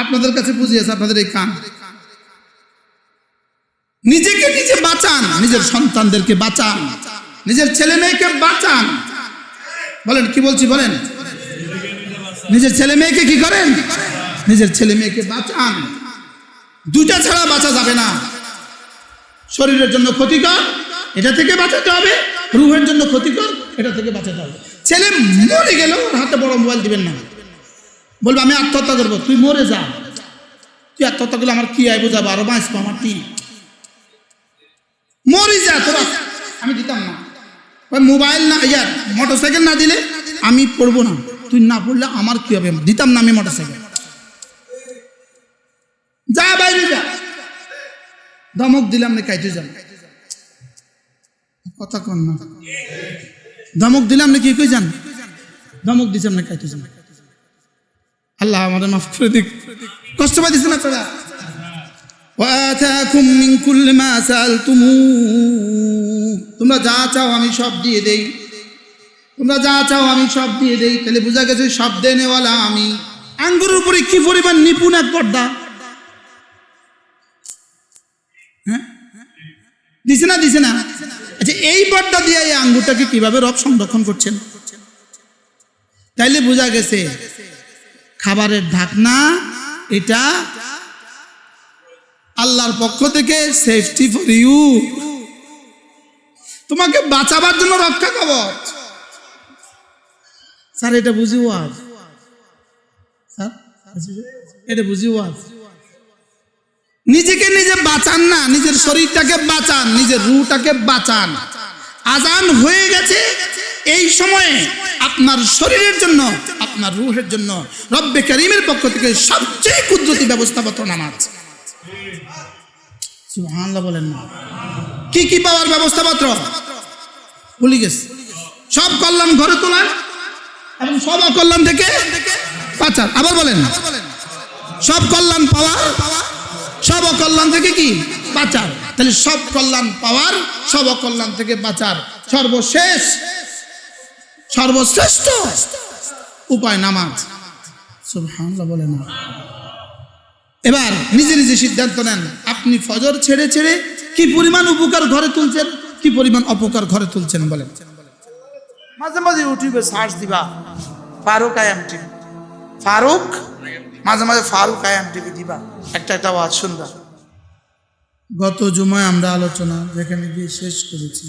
আপনাদের কাছে পুঁজি আছে, আপনাদের এই কান। নিজেকে নিজে বাঁচান, নিজের সন্তানদেরকে বাঁচান, নিজের ছেলে মেয়েকে বাঁচান। বলেন কি বলছি বলেন? নিজের ছেলে মেয়েকে কি করেন? নিজের ছেলে মেয়েকে বাঁচান। দুটা ছাড়া বাঁচা যাবে না। শরীরের জন্য ক্ষতিকর, এটা থেকে বাঁচাতে হবে। রুহের জন্য ক্ষতিকর, এটা থেকে বাঁচাতে হবে। ছেলে মরে গেলেও ওর হাতে বড় মোবাইল দিবেন না। বলবো আমি আত্মহত্যা করবো, তুই মরে যা। তুই আত্মহত্যা করলে আমার কি আয় বোঝাবো, আরো বাঁচবো, আমার কি মরে যা তোরা, আমি দিতাম না। মোবাইল না, ইয়ার মোটরসাইকেল না দিলে আমি পড়বো না, তুই না পড়লে আমার কি হবে, দিতাম না আমি মোটরসাইকেল। যা বাইরে যা, ধমক দিলাম না কাইতে যান, কথা কন না। ধমক দিলাম না কি কই যান, ধমক দিলাম না কাইতে যান। আল্লাহ আমাদের মাফ করে দিক। কষ্ট পাইতেছেন আপনারা? ওয়াতাকুম মিন কুল্লি মা সাআলতুমু, তোমরা যা চাও আমি সব দিয়ে দেই, তোমরা যা চাও আমি সব দিয়ে দেই। তাহলে বোঝা গেছে সব দেনেওয়ালা আমি। আঙ্গুরের উপরে কি পরিমাণ নিপুণ এক পর্দা, হ্যাঁ দিছে না, দিছে না? আচ্ছা এই পর্দা দিয়ে এই আঙ্গুরটাকে কিভাবে রব সংরক্ষণ করছেন? তাইলে বোঝা গেছে খাবারের ঢাকনা এটা আল্লাহর পক্ষ থেকে সেফটি ফর ইউ, তোমাকে বাঁচাবার জন্য রক্ষা কবচ। স্যার এটা বুঝি ওয়াজ, স্যার এটা বুঝি ওয়াজ। নিজেকে নিজে বাঁচান না, নিজের শরীরটাকে বাঁচান, নিজের রূহটাকে বাঁচান। আজান হয়ে গেছে, এই সময়ে আপনার শরীরের জন্য, আপনার রূহের জন্য রব্বে কারীমের পক্ষ থেকে সবচেয়ে কুদরতি ব্যবস্থাপত্র নামাজ। সুবহানাল্লাহ বলেন না? কি কি পাওয়ার ব্যবস্থাপত্র ভুলে গেছে। সব কল্যাণ ঘরে তোলার এবং সব অকল্যাণ থেকে বাঁচার। আবার বলেন, সব কল্যাণ পাওয়ার, সব অকল্যাণ থেকে কি বাঁচার। তাহলে সব কল্যাণ পাওয়ার, সব অকল্যাণ থেকে বাঁচার সর্বশেষ সর্বশ্রেষ্ঠ উপায় নামাজ। সুবহানাল্লাহ বলেন না? এবার নিজে নিজে সিদ্ধান্ত নেন, আপনি ফজর ছেড়ে ছেড়ে কি পরিমাণ উপকার ঘরে তুলছেন, কি পরিমাণ অপকার ঘরে তুলছেন বলেন। মাঝে মাঝে ইউটিউবে সার্চ দিবা ফারুক আয়াম টিভি, ফারুক, মাঝে মাঝে ফারুক আয়াম টিভি দিবা, একটা একটা ওয়াজ শুনবা। গত জুমায় আমরা আলোচনা যেখানে গিয়ে শেষ করেছি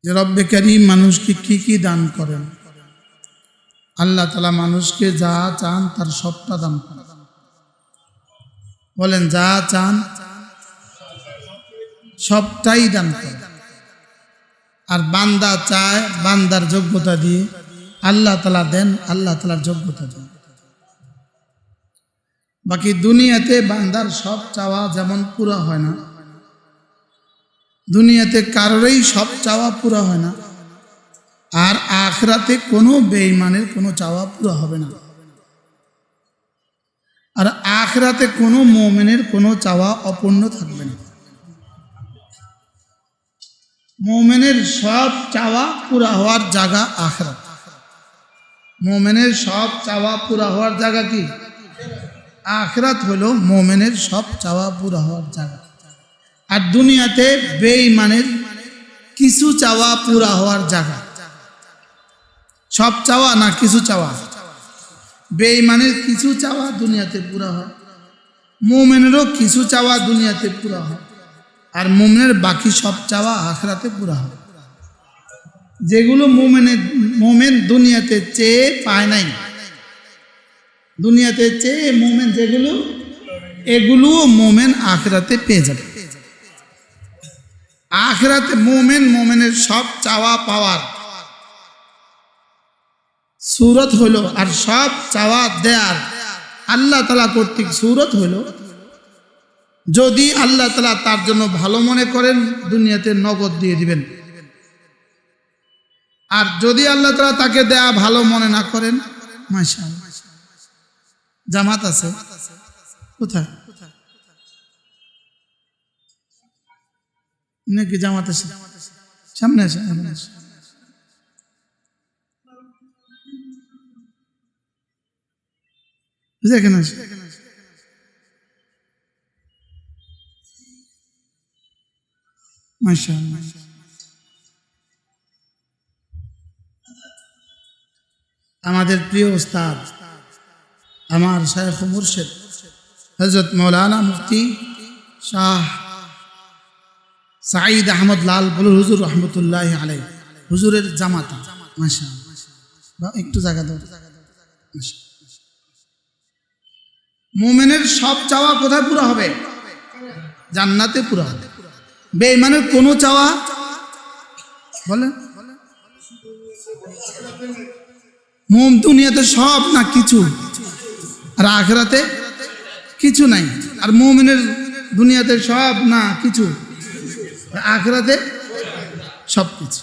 যে রব্বে কারীম মানুষকে কি কি দান করেন। আল্লাহ তাআলা মানুষকে যা চান তার সবটা দান করেন। বলেন যা চান সবটাই দান করেন। আর বান্দা চায় বান্দার যোগ্যতা দিয়ে, আল্লাহ তাআলা দেন আল্লাহ তাআলার যোগ্যতা দেন। বাকি দুনিয়াতে বান্দার সব চাওয়া যেমন পুরো হয় না, দুনিয়াতে কারোরই সব চাওয়া পুরো হয় না, আর আখিরাতে কোনো বেঈমানের কোনো চাওয়া পুরো হবে না। আর আখিরাতে কোনো মুমিনের কোনো চাওয়া অপূর্ণ থাকবে না। মুমিনের সব চাওয়া পুরা হওয়ার জায়গা আখিরাত। মুমিনের সব চাওয়া পুরা হওয়ার জায়গা কি? আখিরাত হলো মুমিনের সব চাওয়া পুরা হওয়ার জায়গা। আর দুনিয়াতে বেঈমানের কিছু চাওয়া পুরা হওয়ার জায়গা। সব চাওয়া না কিছু চাওয়া। বেঈমানের কিছু চাওয়া দুনিয়াতে পুরা হয়, মুমিনেরও কিছু চাওয়া দুনিয়াতে পুরা হয়, আর মুমিনের বাকি সব চাওয়া আখিরাতে পুরা হয়। যেগুলো মুমিন দুনিয়াতে চেয়ে পায় নাই, দুনিয়াতে চেয়ে মুমিন যেগুলো, এগুলো মুমিন আখিরাতে পেয়ে যাবে। আখিরাতে মুমিনের সব চাওয়া পাওয়ার সূরত হলো, আর সব চাওয়া দেয়ার আল্লাহ তাআলা কর্তৃক সূরত হলো, যদি আল্লাহ তাআলা তার জন্য ভালো মনে করেন দুনিয়াতে নগদ দিয়ে দিবেন। আর যদি আল্লাহ তাআলা তাকে দেয়া ভালো মনে না করেন, মাশাআল্লাহ জামাত আছে কোথায় নাকি? জামাত আছে সামনে আছে। বুঝে এখানে আসে। মাশাআল্লাহ। আমাদের প্রিয় উস্তাদ, আমার শায়খ ও মুর্শিদ হযরত মাওলানা মুফতি শাহ সাঈদ আহমদ লাল বলুর হুজুর রহমতুল্লাহি আলাইহি, হুজুরের জামাতা। মাশাআল্লাহ, একটু জায়গা দাও। মুমিনের সব চাওয়া কোথায় পুরো হবে? জান্নাতে পুরো হবে। বেঈমানের কোনো চাওয়া বলে মুম দুনিয়াতে সব না কিছু, আর আখিরাতে কিছু নাই। আর মুমিনের দুনিয়াতে সব না কিছু, আখিরাতে সব কিছু।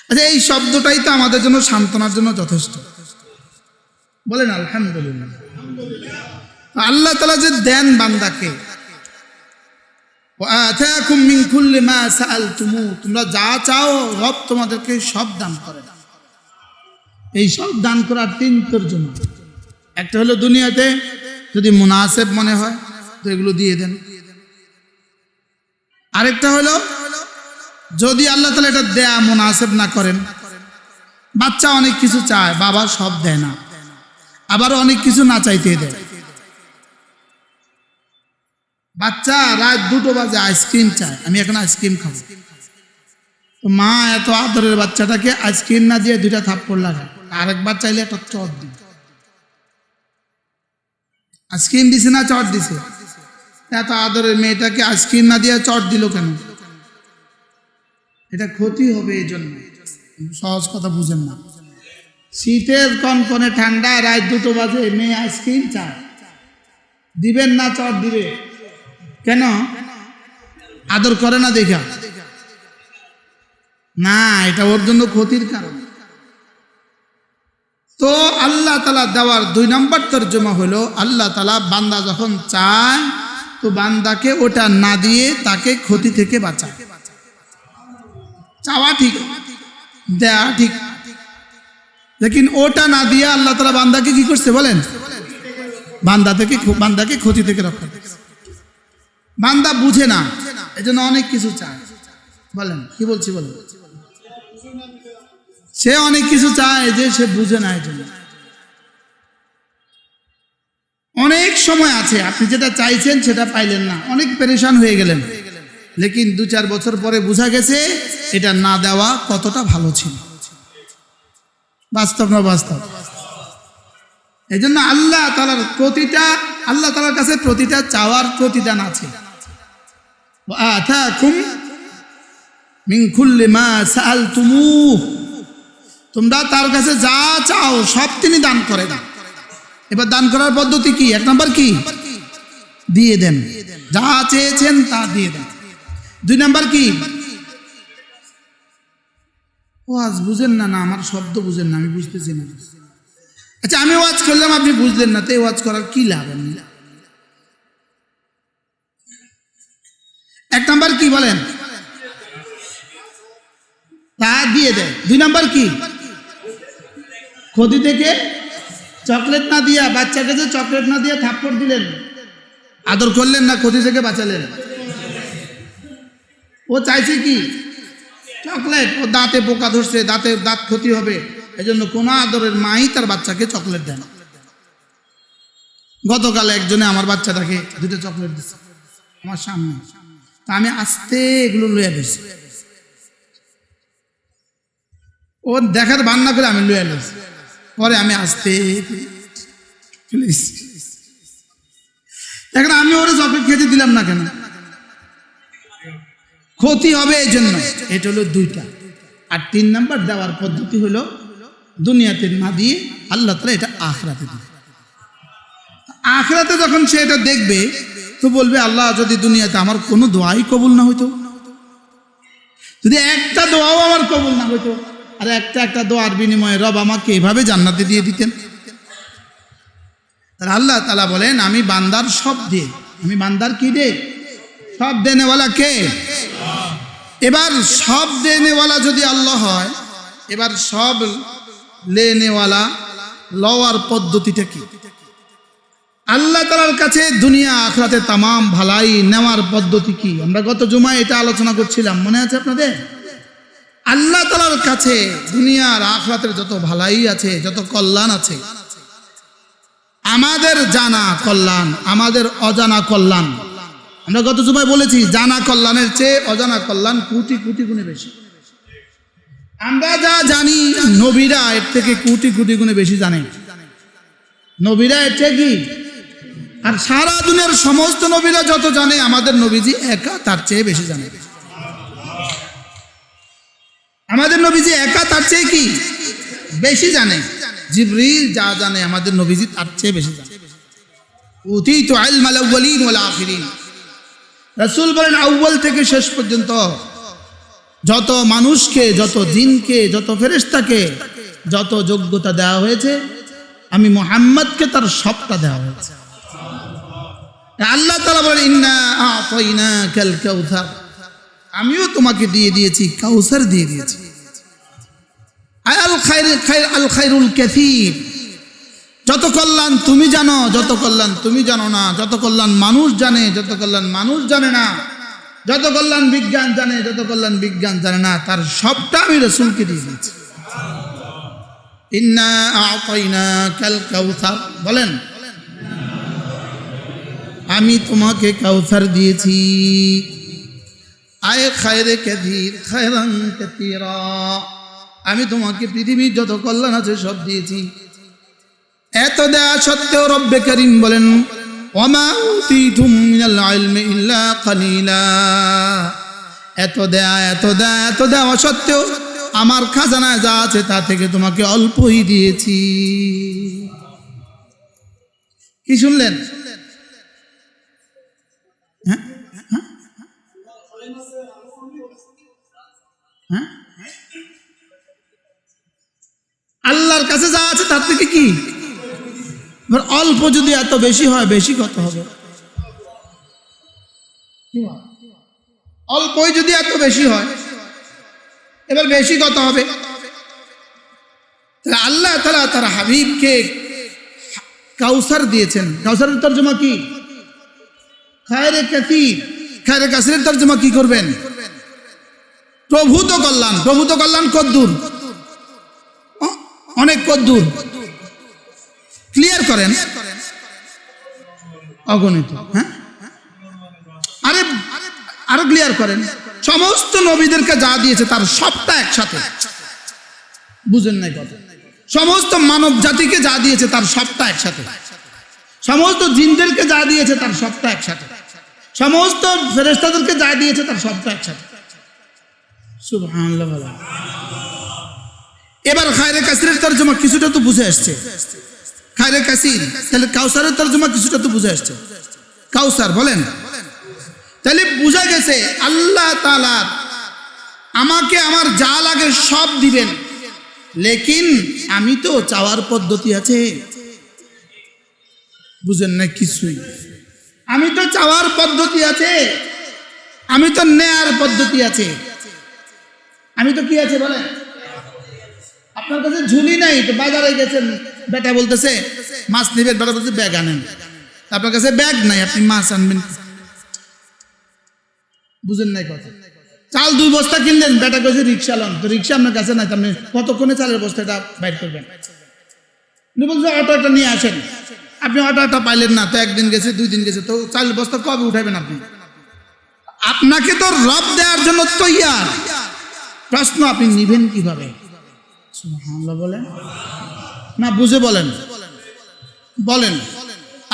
আচ্ছা, এই শব্দটাই তো আমাদের জন্য সান্ত্বনার জন্য যথেষ্ট। বলেন আলহামদুলিল্লাহ। আল্লাহ তাআলা যে দেন বান্দাকে, আতাকুম মিন কুল্লি মা সাআলতুমু, তোমরা যা চাও রব তোমাদেরকে সব দান করে। এই সব দান করার তিন তরজমা। একটা হলো দুনিয়াতে যদি মুনাসেব মনে হয় তো এগুলো দিয়ে দেন। আরেকটা হলো যদি আল্লাহ তাআলা এটা দেয়া মুনাসেব না করেন, বাচ্চা অনেক কিছু চায়, বাবা সব দেয় না, আবার অনেক কিছু না চাইতে দেয়। বাচ্চা রাত 2টো বাজে আইসক্রিম চায়, আমি এখন আইসক্রিম খাবো। তো মা এত আদরের বাচ্চাটাকে আইসক্রিম না দিয়ে 2টা থাপ্পড় লাগায়, আরেকবার চাইলে একটা চট দিই। আইসক্রিম দিছে না চট দিছে? এত আদরের মেয়েটাকে আইসক্রিম না দিয়ে চট দিল কেন? এটা ক্ষতি হবে এই জন্য। সহজ কথা বুঝেন না। শীতের কনকনে ঠান্ডা রাত 2টো বাজে মেয়ে আইসক্রিম চায়, দিবেন না চট দিবে কেন? আদর করে না দেখা না, এটা ওর জন্য ক্ষতির কারণ। তো আল্লাহ তাআলা দেওয়ার 2 নম্বর তরজমা হলো, আল্লাহ তাআলা বান্দা যখন চায় তো বান্দাকে ওটা না দিয়ে তাকে ক্ষতি থেকে বাঁচায়। চাওয়া ঠিক, দেয়া ঠিক, লেকিন ওটা না দিয়ে আল্লাহ তাআলা বান্দাকে কি করছে বলেন? বান্দাকে ক্ষতি থেকে রক্ষা করছে। বান্দা বুঝে না, এজন্য অনেক কিছু চায়। বলেন কি বলছি বলেন? সে অনেক কিছু চায় যে সে বুঝে না, এজন্য অনেক সময় আছে আপনি যেটা চাইছেন সেটা পাইলেন না, অনেক পেরেশান হয়ে গেলেন, লেকিন 2-4 বছর পরে বোঝা গেছে এটা না দেওয়া কতটা ভালো ছিল। বাস্তব না বাস্তব? এই জন্য আল্লাহ তাআলার কাছে প্রতিটা চাওয়ার প্রতিদান আছে। আতাকুম মিন কুল্লি মা সাআলতুমু, তোমরা তার কাছে যা চাও সব তিনি দান করেন। এবার দান করার পদ্ধতি কি? 1 নাম্বার কি? দিয়ে দেন, যা চেয়েছেন তা দিয়ে দেন। 2 নাম্বার কি? ওয়াজ বুঝেন না? না, আমার শব্দ বুঝেন না, আমি বুঝতেছি না। আচ্ছা, আমি ওয়াজ করলাম আপনি বুঝলেন না, তো এই ওয়াজ করার কি লাভ? 1 নাম্বার কি বলেন? তা দিয়ে দেয়। 2 নাম্বার কি? ক্ষতি থেকে চকলেট না দিয়া, বাচ্চাকে যে চকলেট না দিয়ে থাপ্পড় দিলেন, আদর করলেন না, ক্ষতি থেকে বাঁচালেন। ও চাইছে কি? চকলেট। ও দাঁতে পোকা ধরছে, দাঁত ক্ষতি হবে, এজন্য কোন আদরের মাই তার বাচ্চাকে চকলেট দেন। গতকাল একজনে আমার বাচ্চাটাকে 2টা চকলেট দিচ্ছে আমার সামনে, তা আমি আস্তে এগুলো লইয়া দিচ্ছি। ও দেখার বান্না করে আমি লইয়া দিচ্ছি, পরে আমি আস্তে এখন আমি ওরা চকলেট খেতে দিলাম না কেন? ক্ষতি হবে এই জন্য। এটা হলো 2টা। আর 3 নাম্বার দেওয়ার পদ্ধতি হলো দুনিয়াতে না দিয়ে আল্লাহ তাআলা এটা আখিরাতে দিবে। আখিরাতে যখন সে এটা দেখবে তো বলবে, আল্লাহ যদি দুনিয়াতে আমার কোনো দোয়াই কবুল না হইতো, যদি একটা দোয়াও আমার কবুল না হইতো, আর একটা দোয়ার বিনিময়ে রব আমাকে এভাবে জান্নাতে দিয়ে দিতেন। তাহলে আল্লাহ তাআলা বলেন, আমি বান্দার সব দিয়ে, আমি বান্দার কি দে? সব দেনেওয়ালা কে? এবার সব দেনেওয়ালা যদি আল্লাহ হয়, এবার সব লেনেওয়ালা লওয়ার পদ্ধতিটা কি? আল্লাহ তাআলার কাছে দুনিয়া আখিরাতে তামাম ভালাই নেওয়ার পদ্ধতি কি? আমরা গত জুমায় এটা আলোচনা করছিলাম, মনে আছে আপনাদের? আল্লাহ তাআলার কাছে দুনিয়ার আখিরাতের যত ভালাই আছে, যত কল্যাণ আছে, আমাদের জানা কল্যাণ, আমাদের অজানা কল্যাণ, আমরা গত জুমায় বলেছি জানা কল্যাণের চেয়ে অজানা কল্যাণ কোটি কোটি গুণে বেশি। আমরা যা জানি নবীরা এর থেকে কোটি কোটি গুণে বেশি জানে। নবীরা এর চেয়ে কি, আর সারা দুনিয়ার সমস্ত নবীরা যত জানে আমাদের নবীজি একা তার চেয়ে বেশি জানে। আমাদের নবীজি একা তার চেয়ে কি বেশি জানে। জিবরিল যা জানে আমাদের নবীজি তার চেয়ে বেশি জানে। উতীতু ইলমাল আউয়ালিন ওয়াল আখিরিন। রাসূল বলেন আউয়াল থেকে শেষ পর্যন্ত যত মানুষকে, যত জিনকে, যত ফেরেশতাকে যত যোগ্যতা দেওয়া হয়েছে, আমি মুহাম্মদকে তার সবটা দেওয়া হয়েছে। আল্লাহ তাআলা বলেন ইন্না আ'তাইনাকাল কাউসার, আমিও তোমাকে দিয়ে দিয়েছি কাউসার, দিয়ে দিয়েছি। আল খায়রুল কাসীর, যত কল্যাণ তুমি জানো, যত কল্যাণ তুমি জানো না, যত কল্যাণ মানুষ জানে, যত কল্যাণ মানুষ জানে না, যত কল্যাণ বিজ্ঞান জানে, যত কল্যাণ বিজ্ঞান জানে না, তার সবটা আমি রাসূলকে দিয়ে দিয়েছি। ইন্না আ'তাইনাকাল কাউসার, বলেন আমি তোমাকে কাউসার দিয়েছি। আয় খায়রে কাসীর খায়রান কাসীরা, আমি তোমাকে পৃথিবীর যত কল্যাণ আছে সব দিয়েছি। এত দেয়া সত্ত্বেও রব্বে কারীম বলেন ওয়ামা উতীতুম মিনাল ইলমি ইল্লা কালিলা, এত দেয়া এত দেয়া এত দেওয়া সত্ত্বেও আমার খাজানায় যা আছে তা থেকে তোমাকে অল্পই দিয়েছি। কি শুনলেন? হ্যাঁ হ্যাঁ, আল্লাহর কাছে যা আছে তার থেকে কি অল্প, যদি এত বেশি হয়, বেশি কত হবে? অল্পই যদি এত বেশি হয়, এবার বেশি কত হবে? আল্লাহ তাআলা তার হাবিবকে কাউসার দিয়েছেন। কাউসারের তরজমা কি? খায়রে কাসীর। খায়রে কাসীরের তরজমা কি করবেন? প্রভূত কল্যাণ। প্রভূত কল্যাণ কদ্দূর? অনেক কদ্দূর? ক্লিয়ার করেন। অগণিত। হ্যাঁ, আরে আরো ক্লিয়ার করেন। সমস্ত নবীদেরকে যা দিয়েছে তার সবটা একসাথে, বুঝেন নাই কথা? সমস্ত মানব জাতিকে যা দিয়েছে তার সবটা একসাথে, সমস্ত জিনদেরকে যা দিয়েছে তার সবটা একসাথে, সমস্ত ফেরেশতাদেরকে যা দিয়েছে তার সবটা একসাথে। সুবহানাল্লাহ। এবার খায়রে কাসীরের তরজমা কিছুটা তো বুঝে আসছে। খায়রে কাসীর, তাহলে কাউসারের তরজমা কিছুটা তো বুঝে আসছে। কাউসার বলেন, তাহলে বুঝা গেছে আল্লাহ তাআলা আমাকে আমার যা লাগে সব দিবেন, লেকিন আমি তো চাওয়ার পদ্ধতি আছে। বুঝেন না কিছুই? আমি তো চাওয়ার পদ্ধতি আছে, আমি তো নেয়ার পদ্ধতি আছে। আমি তো কি আছে বলেন? আপনার কাছে ঝুলি নাই, তো বাজারে গেছেন, বেটা বলতেছে মাছ নেবেন, বেটা বলতেছে ব্যাগ আনেন। আপনার কাছে ব্যাগ নাই, আপনি মাছ আনবেন। বুঝেন নাই কথা? চাল 2 বস্তা কিনলেন, বেটা কইছে রিক্সা লন, তো রিক্সা আপনার কাছে নাই, আপনি কতক্ষণে চালের বস্তাটা বাইর করবেন? উনি বলছে অটোটা নিয়ে আসেন। আপনি অটোটা পাইলেন না, তো 1 দিন গেছে, 2 দিন গেছে, তো চালের বস্তা কবে উঠাবেন আপনি? আপনাকে তো রব দেওয়ার জন্য তৈয়ার, প্রশ্ন আপনি নিবেন কিভাবে? সুবহানাল্লাহ বলেন না, বুঝে বলেন, বলেন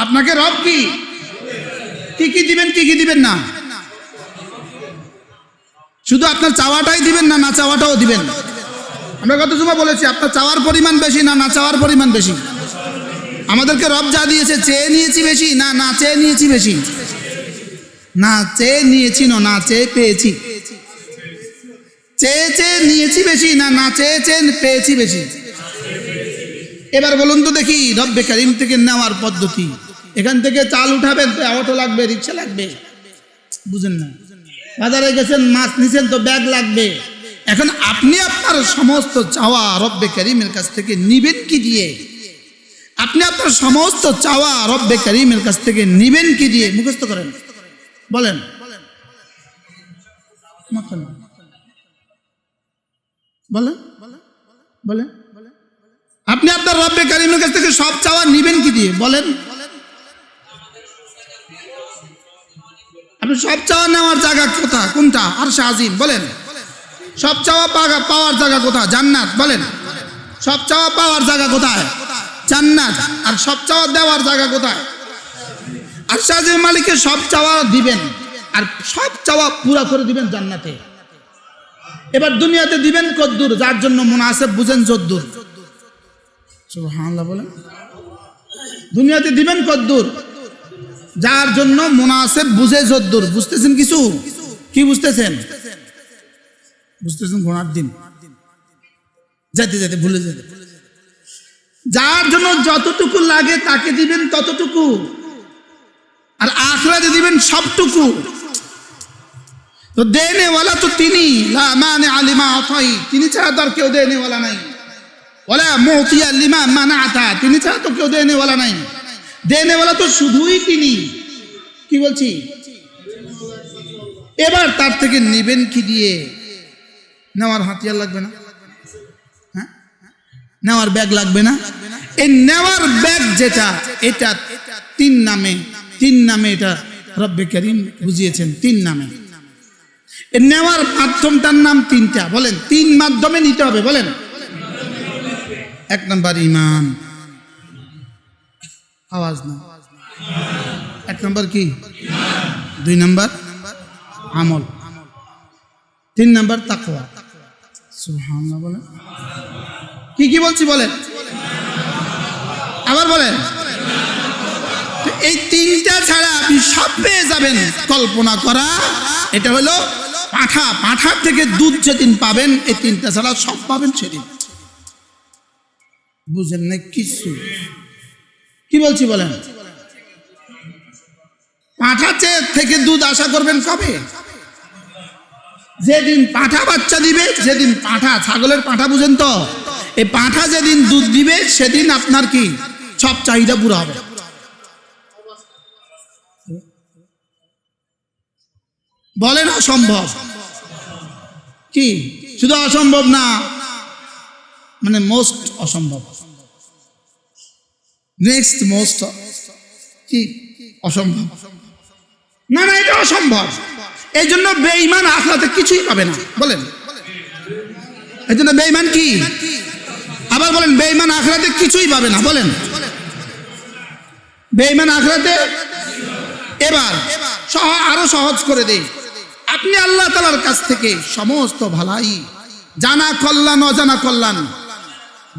আপনাকে রব কি কি দিবেন, কি দিবেন না? শুধু আপনার চাওয়াটাই দিবেন না, না চাওয়াটাও দিবেন? আমরা গত জুমা বলেছি আপনার চাওয়ার পরিমাণ বেশি না না চাওয়ার পরিমাণ বেশি? আমাদেরকে রব যা দিয়েছে চেয়ে নিয়েছি বেশি না না চেয়ে নিয়েছি বেশি? না চেয়ে নিয়েছি না না চেয়ে পেয়েছি? চেয়ে চেয়ে নিয়েছি বেশি না না চেয়ে চেয়ে পেয়েছি বেশি? এবার বলুন তো দেখি রব্বে কারীম থেকে নেওয়ার পদ্ধতি। এখান থেকে চাল উঠাবেন তো অটো লাগবে, রিক্সা লাগবে, বুঝেন না? বাজারে গেছেন, মাছ নিছেন, তো ব্যাগ লাগবে। এখন আপনি আপনার সমস্ত চাওয়া রব্বে কারীমের কাছ থেকে নিবেন কি দিয়ে? আপনি আপনার সমস্ত চাওয়া রব্বে কারীমের কাছ থেকে নিবেন কি দিয়ে? মুখস্থ করেন, বলেন বলেন বলেন। আপনি আপনার রব্বে কারীমের কাছ থেকে সব চাওয়া নিবেন কি দিয়ে? বলেন। আপনি সব চাওয়া নেওয়ার জায়গা কোনটা? আরশে আজিম। বলেন। সব চাওয়া পাওয়ার জায়গা কোথায়? জান্নাত। বলেন। সব চাওয়া পাওয়ার জায়গা কোথায়? জান্নাত। আর সব চাওয়া দেওয়ার জায়গা কোথায়? আরশে আজিমের মালিকের সব চাওয়া দিবেন, আর সব চাওয়া পুরা করে দিবেন জান্নাতে। এবার দুনিয়াতে দিবেন কদ্দুর, যার জন্য মুনাসিব বুঝেন যদ্দুর। সুবহানাল্লাহ বলেন। দুনিয়াতে দিবেন কদ্দুর, যার জন্য মুনাসিব বুঝে যদ্দুর। বুঝতেছেন কিছু? কি বুঝতেছেন? বুঝতেছেন? ঘোড়ার দিন যাইতে যাইতে ভুলে যেতে। যার জন্য যতটুকু লাগে তাকে দিবেন ততটুকু, আর আখিরাতে দিবেন সবটুকু। তো দেনেওয়ালা তো তিনি, লা মানে আলিমা আতাই, তিনি ছাড়া তো আর কেউ দেনেওয়ালা নাই। ওয়ালা মুতিয়া লিমা মানাতা, তিনি ছাড়া তো কেউ দেনেওয়ালা নাই। দেনেওয়ালা তো শুধুই তিনি। কি বলছি? এবার তার থেকে নিবেন কি দিয়ে? নেওয়ার হাতিয়ার লাগবে না? হ্যাঁ, নেওয়ার ব্যাগ লাগবে না? এই নেওয়ার ব্যাগ যেটা, এটা তিন নামে এটা রব্বে কারীম বুঝিয়েছেন, তিন নামে। এই নেওয়ার মাধ্যমটার নাম তিনটা। বলেন, তিন মাধ্যমে নিতে হবে। বলেন। এক নাম্বার ঈমান, আওয়াজ না। এক নাম্বার কি? দুই নাম্বার আমল, তিন নাম্বার তাকওয়া। সুবহানাল্লাহ বলেন। কি বলছি বলেন, আবার বলেন। এই তিনটা ছাড়া আপনি সব পেয়ে যাবেন। কল্পনা করা, এটা হলো পাঁঠার থেকে দুধ যেদিন পাবেন, এই তিনটা ছাড়া সব পাবেন সেদিন। বুঝেন না কিছু? কি বলছি বলেন। পাঁঠা থেকে দুধ আশা করবেন কবে? যেদিন পাঁঠা বাচ্চা দিবে, যেদিন পাঁঠা, ছাগলের পাঁঠা বুঝেন তো, এই পাঁঠা যেদিন দুধ দিবে সেদিন আপনার কি সব চাহিদা পুরো হবে। বলেন অসম্ভব। কি শুধু অসম্ভব না, মানে মোস্ট অসম্ভব, নেক্সট মোস্ট কি অসম্ভব না, এটা অসম্ভব। এই জন্য বেঈমান আখিরাতে কিছুই পাবে না। বলেন। এই জন্য বেঈমান কি? আবার বলেন, বেঈমান আখিরাতে কিছুই পাবে না। বলেন, বেঈমান আখিরাতে। এবার আরো সহজ করে দেই। আপনি আল্লাহ তাআলার কাছ থেকে সমস্ত ভালাই, জানা কল্যাণ, অজানা কল্যাণ,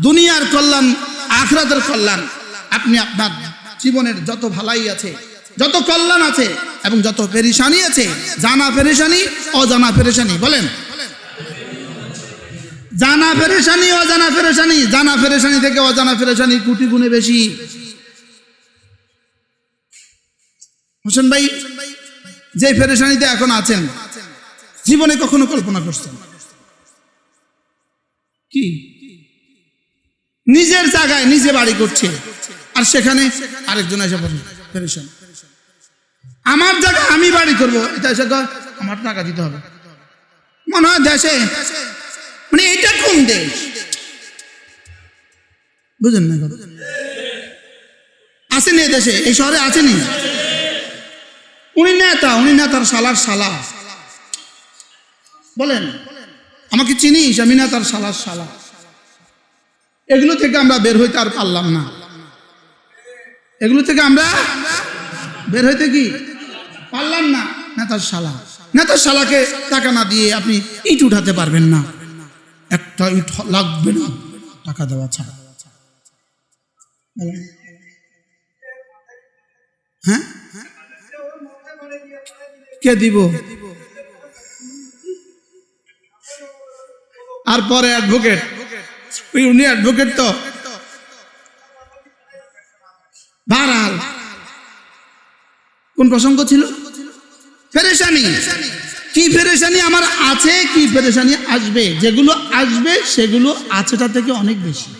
দুনিয়ার কল্যাণ, আখিরাতের কল্যাণ, আপনি আপনার জীবনের যত ভালাই আছে, যত কল্যাণ আছে এবং যত পেরেশানি আছে, জানা পেরেশানি, অজানা পেরেশানি। বলেন। জানা পেরেশানি, অজানা পেরেশানি, জানা পেরেশানি থেকে অজানা পেরেশানি কোটি গুণে বেশি। হোসেন ভাই যে পেরেশানিতে এখন আছেন, জীবনে কখনো কল্পনা করছেন? কি নিজের জায়গায় নিজে বাড়ি করছে, আর সেখানে আরেকজন এসে বলে পেরেশান। আমার জায়গায় আমি বাড়ি করবো, এটা এসে আমার টাকা দিতে হবে। মনে হয় দেশে, মানে এটা কোন দেশ? বুঝেন না? আসেনি দেশে, এই শহরে আসেনি। উনি নেতার শালার শালা। বলেন, আমাকে চিনিস? আমি নেতার শালার শালা। এগুলো থেকে আমরা বের হইতে আর পারলাম না। এগুলো থেকে আমরা বের হইতে কি পারলাম না। নেতার শালাকে টাকা না দিয়ে আপনি ইট উঠাতে পারবেন না। একটা ইট লাগবে না টাকা দেওয়া ছাড়া। হ্যাঁ, কে দিব? আর পরে অ্যাডভোকেট, উনি অ্যাডভোকেট তো বারাল। কোন প্রসঙ্গ ছিল? পেরেশানি। কি পেরেশানি আমার আছে, কি পেরেশানি আসবে। যেগুলো আসবে সেগুলো আছেটা থেকে অনেক বেশি।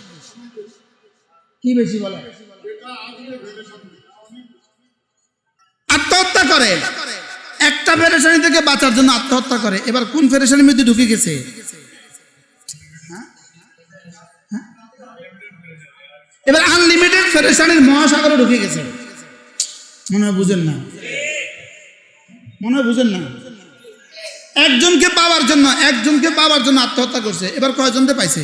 কি বেশি বলে? আত্মহত্যা করে, একটা পেরেশানি থেকে বাঁচার জন্য আত্মহত্যা করে। এবার কোন পেরেশানির মধ্যে ঢুকে গেছে? এবার আনলিমিটেড পেরেশানির মহাসাগরে ঢুকে গেছে। মনে হয় বুঝেন না, মনে হয় বুঝেন না। একজনকে পাওয়ার জন্য আত্মহত্যা করছে। এবার কয়জনকে পাইছে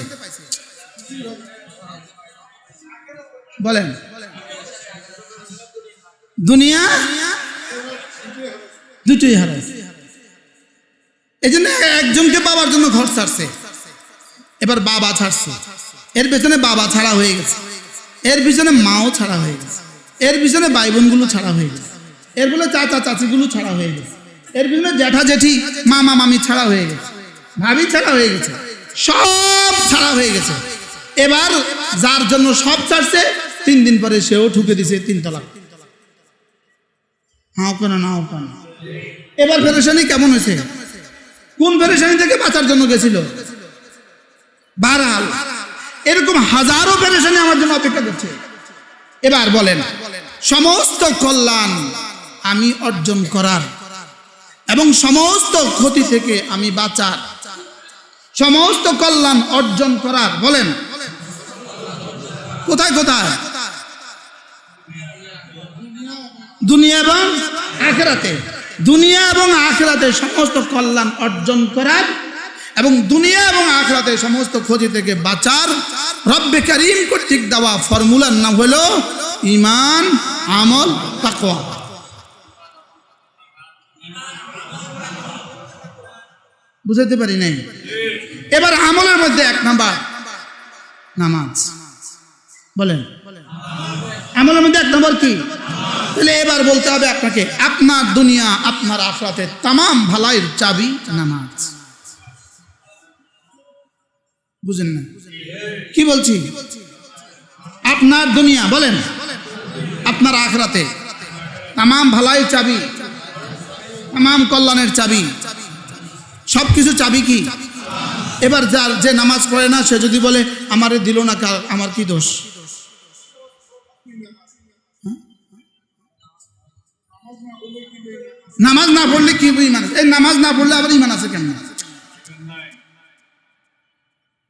বলেন? দুনিয়া দুটোই হারাইছে। এই জন্য একজনকে পাওয়ার জন্য ঘর ছাড়ছে, এবার বাবা ছাড়ছে, এর পেছনে বাবা ছাড়া হয়ে গেছে, এর পিছনে মাও ছাড়া হয়ে গেছে, এর পিছনে ভাই বোনগুলো ছাড়া হয়ে গেছে, এর বলে চাচা চাচিগুলো ছাড়া হয়ে গেছে, এর পিছনে জ্যাঠা জেঠি মামা মামি ছাড়া হয়ে গেছে, ভাবি ছাড়া হয়ে গেছে, সব ছাড়া হয়ে গেছে। এবার যার জন্য সব ছাড়ছে 3 দিন পরে সেও ঠুকে দিছে 3 তালাক। হাও কেন না হাও কেন? এবার পেরেশানি কেমন হয়েছে? কোন পেরেশানি থেকে বাঁচার জন্য গেছিল? বারহাল এরকম হাজারো পেরেশানি আমার জন্য অপেক্ষা করছে। এবার বলেন, সমস্ত কল্যাণ আমি অর্জন করার এবং সমস্ত ক্ষতি থেকে আমি বাঁচার, সমস্ত কল্যাণ অর্জন করার, বলেন কোথায় কোথায়? দুনিয়া এবং আখিরাতে। দুনিয়া এবং আখিরাতে সমস্ত কল্যাণ অর্জন করার এবং দুনিয়া এবং আখিরাতে সমস্ত ক্ষতি থেকে বাঁচার রব্বে কারীম কর্তৃক দেওয়া ফর্মুলার নাম হলো ঈমান, আমল, তাকওয়া। বুঝাতে পারি নাই? এবার আমলের মধ্যে 1 নাম্বার নামাজ। বলেন আমলের মধ্যে 1 নম্বর কি? তাহলে এবার বলতে হবে আপনাকে, আপনার দুনিয়া আপনার আখিরাতের तमाम ভালাইয়ের চাবি নামাজ। বুঝেন না কি বলছি? আপনার দুনিয়া, বলেন আপনার আখিরাতে तमाम ভালাইয়ের চাবি, तमाम কল্যাণের চাবি, সবকিছু চাবি কি? এবার যার যে নামাজ পড়ে না সে যদি বলে আমারে দিল না, আমার কি দোষ? নামাজ না পড়লে কি ঈমান আছে? এই নামাজ না পড়লে আবার ঈমান আছে কেমন?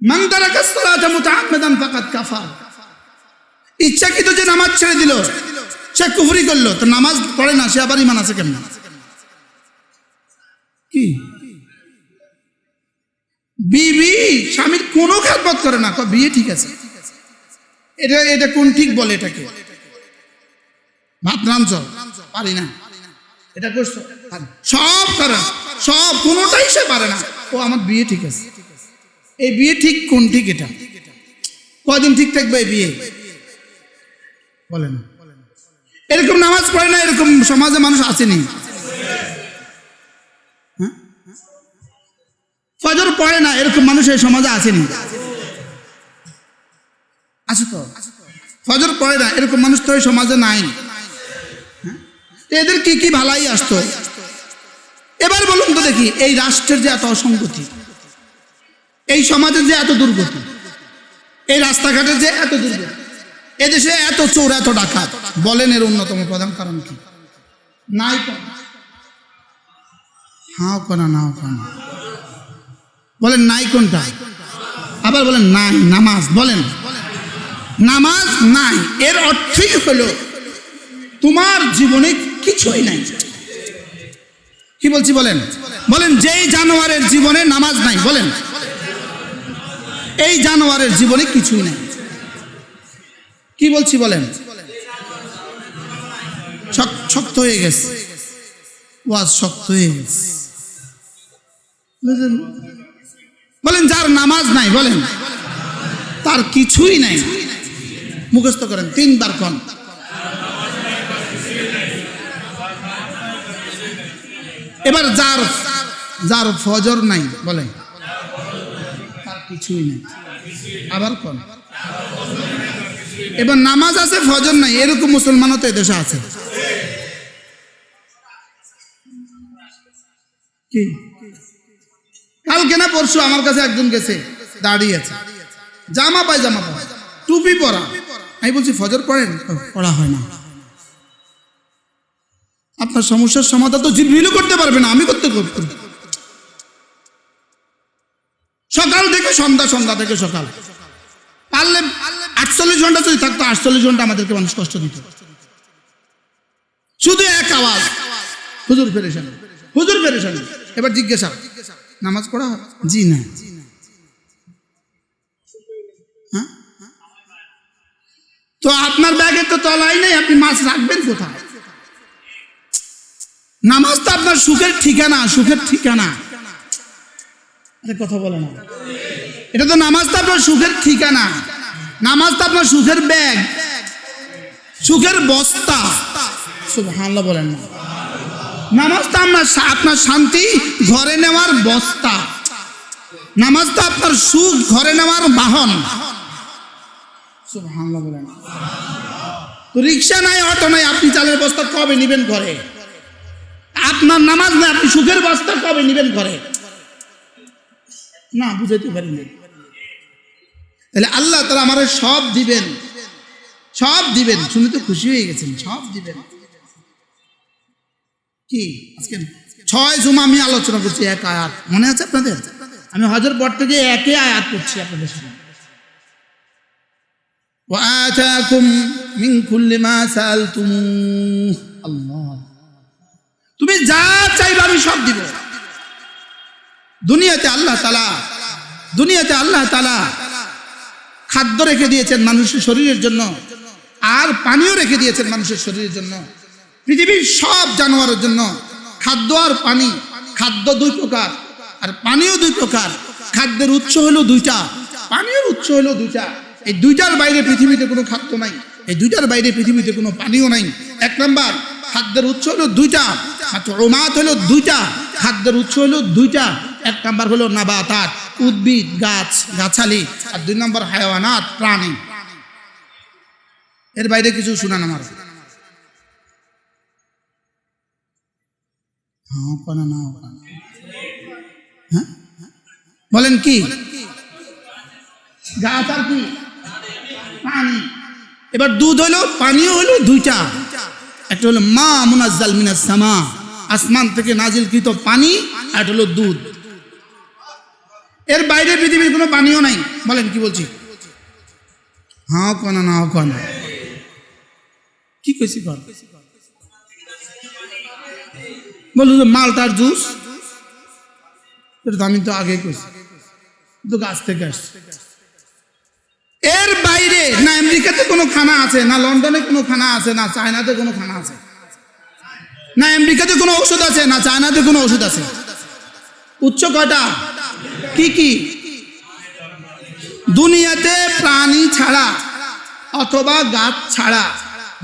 মান তারাকা সালাতা মুতাআম্মিদান ফাকাদ কাফার। ইচ্ছাকৃত যে নামাজ ছেড়ে দিল সে কুফরি করলো, তো নামাজ পড়ে না সে আবার ঈমান আছে কেমন? কি বিবি স্বামীর কোনো খেদমত করে না, বিয়ে ঠিক আছে, এটা কোন ঠিক বলে? এটাকে ভাত রাঁধছ পারি না, এটা করছো সব করে, সব কোনোটাই সে পারে না, ও আমার বিয়ে ঠিক আছে। এই বিয়ে ঠিক কোন ঠিক? এটা কদিন ঠিক থাকবে এই বিয়ে? বলেন এরকম নামাজ পড়ে না এরকম সমাজে মানুষ আসেনি? ফজর পড়ে না এরকম মানুষ এই সমাজে আসেনি? আছে তো। ফজর পড়ে না এরকম মানুষ তো এই সমাজে নাই। এদের কি কি ভালাই আসতো? এবার বলুন তো দেখি, এই রাষ্ট্রের যে এত অসঙ্গতি, এই সমাজের যে এত দুর্গতি, এই রাস্তাঘাটের যে এত দুর্গতি, এদেশে এত চোর এত ডাকাত, বলেন এর অন্যতম প্রধান কারণ কি? নাই হাও কোনা নাও কোনা, বলেন নাই কোনটা? আবার বলেন নাই নামাজ। বলেন নামাজ নাই, এর অর্থই হলো তোমার জীবনে কিছুই নাই। কি বলছি বলেন? বলেন যেই জানোয়ারের জীবনে নামাজ নাই, বলেন এই জানোয়ারের জীবনে কিছুই নাই। কি বলছি বলেন? শক্ত হয়ে গেছে, ওয়াজ শক্ত হয়ে গেছে। বলেন যার নামাজ নাই, বলেন তার কিছুই নাই। মুখস্থ করেন 3 বার কোন। এবার যার ফজর নাই, বলেন তার কিছুই নাই। আবার কোন। এবার নামাজ আছে ফজর নাই, এরকম মুসলমানও তো এদেশে আছে। কি কালকে না পরশু আমার কাছে একজন গেছে, দাঁড়িয়ে আছে, জামা পায়জামা পরা, টুপি পরা, আমি বলছি ফজর পড়েন, পড়া হয় না। আপনার সমস্যার সমাধান তো জিবরিলও করতে পারবে না, আমি করতে করতে সকাল থেকে সন্ধ্যা, সন্ধ্যা থেকে সকাল, পারলে 48 ঘন্টা যদি থাকতো 48 ঘন্টা আমাদেরকে মানুষ কষ্ট দিত। শুধু এক আওয়াজ, হুজুর পেরেশানি, হুজুর পেরেশানি। এবার জিজ্ঞাসা, নামাজ পড়া হয়? জি না। হ্যাঁ, তো আপনার ব্যাগে তো তলাই নেই, আপনি মাছ রাখবেন কোথায়? নামাজ তো আপনার সুখের ঠিকানা, সুখের ঠিকানা। কথা বলে না, এটা তো নামাজ তো আপনার সুখের ঠিকানা, নামাজ তো আপনার সুখের ব্যাগ, সুখের বস্তা। সুবহানাল্লাহ বলেন না। নামাজ তো আপনার শান্তি ঘরে নেওয়ার বস্তা, নামাজ তো আপনার সুখ ঘরে নেওয়ার বাহন। সুবহানাল্লাহ বলেন। তো রিক্সা নাই, অটো নাই, আপনি চালের বস্তা কবে নিবেন ঘরে? আপনার নামাজ নাই, আপনি সুখের বস্তা কবে নিবেন ঘরে? না, বুঝাইতে পারি না। তাহলে আল্লাহ তাআলা আমারে সব দিবেন, সব দিবেন। শুনে তো খুশি হয়ে গেছেন, সব দিবেন। কি আজকে 6 জুমা আমি আলোচনা করছি এক আয়াত, মনে আছে আপনাদের? আমি হজের পর থেকে একই আয়াত করছি আপনাদের সামনে। ওয়া আতাকুম মিন কুল্লি মা সাআলতুমুহ। আল্লাহ, তুমি যা চাইবে আমি সব দিব। দুনিয়াতে আল্লাহ তাআলা খাদ্য রেখে দিয়েছেন মানুষের শরীরের জন্য, আর পানিও রেখে দিয়েছেন মানুষের শরীরের জন্য। পৃথিবীর সব জানোয়ারের জন্য খাদ্য আর পানি, খাদ্য 2 প্রকার আর পানিও 2 প্রকার। খাদ্যের উৎস হলো 2টা, পানির উৎস হলো 2টা। এই 2টার বাইরে পৃথিবীতে কোনো খাদ্য নাই, এই 2টার বাইরে পৃথিবীতে কোনো পানিও নাই। 1 নাম্বার, খাদ্যের উৎস হলো 2টা, মাতউমাত হলো 2টা, খাদ্যের উৎস হলো 2টা। 1 নাম্বার হলো নাবাতাত, উদ্ভিদ, গাছ গাছালি, আর 2 নাম্বার হায়াওয়ানাত, প্রাণী। এর বাইরে কিছু শুনান আমার? হ্যাঁ, বলেন কি? গাছ আর কি? পানি। এবার দুধ হলো, পানিও হলো 2টা। একটা হলো মা মুনাজ্জাল মিনাস সামা, আসমান থেকে নাজিলকৃত পানি, আর একটা হলো দুধ। এর বাইরে পৃথিবীর কোনো পানিও নাই। বলেন কি বলছি? হ্যাঁ কোনা না কোনা, কি কইছি? বলুন মালটার জুস, আমি তো আগে কইছি, তো গাছ থেকে আসছে। এর বাইরে না আমেরিকাতে কোনো খানা আছে, না লন্ডনে কোনো খানা আছে, না চায়নাতে কোনো খানা আছে, না আমেরিকাতে কোনো ওষুধ আছে, না চায়নাতে কোনো ওষুধ আছে। উৎস কয়টা? কি কি? দুনিয়াতে প্রাণী ছাড়া অথবা গাছ ছাড়া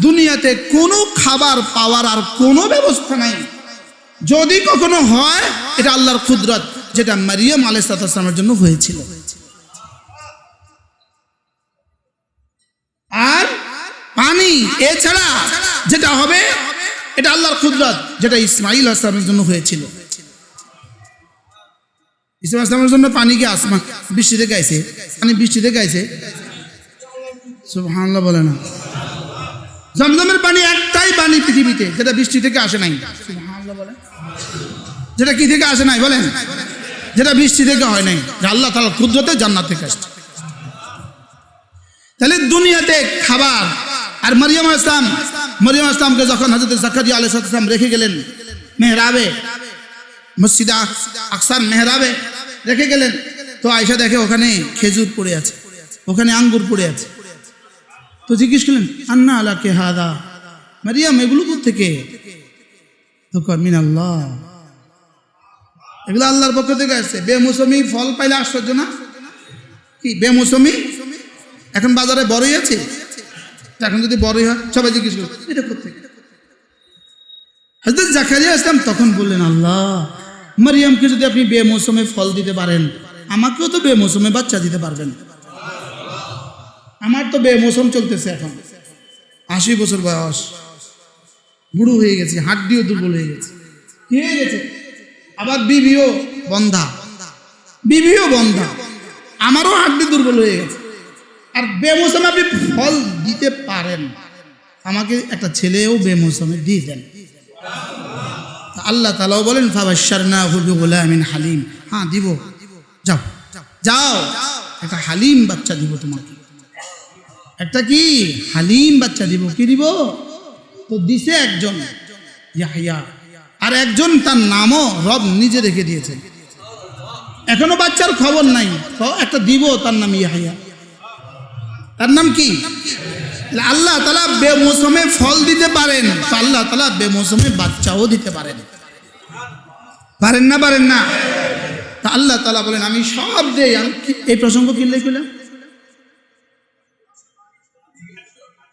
দুনিয়াতে কোনো খাবার পাওয়ার আর কোনো ব্যবস্থা নাই। যদি কখনো হয়, এটা আল্লাহর কুদরত, যেটা মারিয়াম আলাইহিস সালামের জন্য হয়েছিল। আর পানি এছাড়া যেটা হবে, এটা আল্লাহর কুদরত, যেটা ইসমাঈল আলাইহিস সালামের জন্য হয়েছিল। ইসমাঈল আলাইহিস সালামের জন্য পানি কি আসমান বৃষ্টি থেকে আইছে? পানি বৃষ্টি থেকে আইছে? সুবহানাল্লাহ বলে না। জমজমের পানি একটাই পানি পৃথিবীতে যেটা বৃষ্টি থেকে আসে নাই। সুবহানাল্লাহ বলে। যেটা কি থেকে আসে নাই? বলেন। যেটা বৃষ্টি থেকে হয় নাই, আল্লাহ তাআলার কুদরতে জান্নাত থেকে আসছে। তাহলে দুনিয়াতে খাবার। আর মারিয়াম আলাইহিস সালামকে যখন হযরত জাকারিয়া আলাইহিস সালাম রেখে গেলেন মেহরাবে, মসজিদে আকসার মেহরাবে রেখে গেলেন, তো আয়েশা দেখে ওখানে খেজুর পড়ে আছে, ওখানে আঙ্গুর পড়ে আছে। তো জিজ্ঞেস করলেন, আন্না আলাকে হাদা, মারিয়াম এগুলো কোত্থেকে? তো মিন আল্লাহ, এগুলো আল্লাহর পক্ষ থেকে আসছে। বেমৌসুমি ফল পাইলে আশ্চর্য না? কি বেমৌসুমি? এখন বাজারে বড়ই আছে, এখন যদি বড়ই হয় সবাই জিজ্ঞেস করবে এটা কোত্থেকে? হযরত জাকারিয়া আলাইহিস সালাম তখন বললেন, আল্লাহ, মারিয়ামকে যদি আপনি বেমৌসুমে ফল দিতে পারেন, আমাকেও তো বেমৌসুমে বাচ্চা দিতে পারবেন। আমার তো বেমৌসুম চলতেছে, এখন 80 বছর বয়স, বুড়ো হয়ে গেছে, হাড্ডিও দুর্বল হয়ে গেছে, কি হয়ে গেছে? আবার বিবিও বন্ধা, আমারও হাড্ডি দুর্বল হয়ে গেছে। আর বেমৌসুমে আপনি ফল দিতে পারেন। আমাকে একটা ছেলেও বেমৌসুমে দিয়ে দেন। আল্লাহ তাআলাও বলেন ফাবাশশারনাহু বিগুলামিন হালিম, হ্যাঁ দিব, যাও যাও, একটা হালিম বাচ্চা দিব তোমাকে, একটা কি হালিম বাচ্চা দিব। কি দিব? তো দিছে একজন ইয়াহইয়া, আর একজন তার নামও রব নিজে রেখে দিয়েছে। এখনো বাচ্চার খবর নাই, তো একটা দিব, তার নাম ইয়াহইয়া। তার নাম কি? আল্লাহ তাআলা বেমৌসুমে ফল দিতে পারেন, তো আল্লাহ তাআলা বেমৌসুমে বাচ্চাও দিতে পারেন। পারেন না? পারেন না? তা আল্লাহ তাআলা বলেন আমি সব দেই। এই প্রসঙ্গ কি লিখলাম?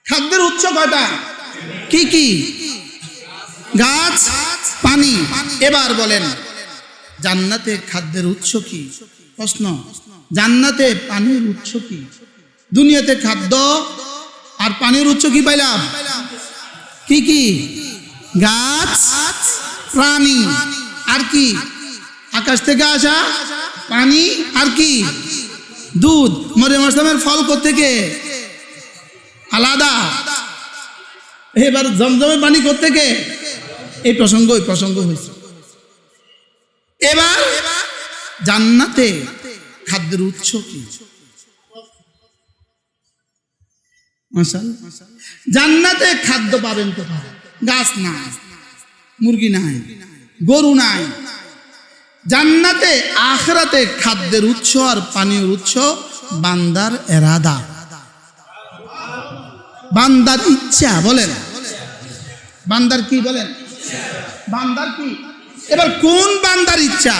খাদ্যের উৎস কয়টা? কি কি? গাছ, পানি। এবার বলেন জান্নাতে খাদ্যের উৎস কি? প্রশ্ন, জান্নাতে পানির উৎস কি? দুনিয়াতে খাদ্য আর পানির উৎস কি পাইলাম? কি কি? গাছ, প্রাণী, আর কি? আকাশ থেকে আসা পানি, আর কি? দুধ। মরিয়ম আসলামের ফল কোত্থেকে? আলাদা। এবার জমজমের পানি কোত্থেকে? এই প্রসঙ্গ ওই প্রসঙ্গ হয়েছে। এবার জান্নাতে খাদ্যের উৎস কি? জান্নাতে খাদ্য পাবেন কোথায়? গাছ নাই, মুরগি নাই, গরু নাই। জান্নাতে আখিরাতে খাদ্যের উৎস আর পানীয় উৎস বান্দার এরাদা, বান্দার ইচ্ছা। বলেন বান্দার কি? বলেন বান্দার কি? এবার কোন বান্দার ইচ্ছা?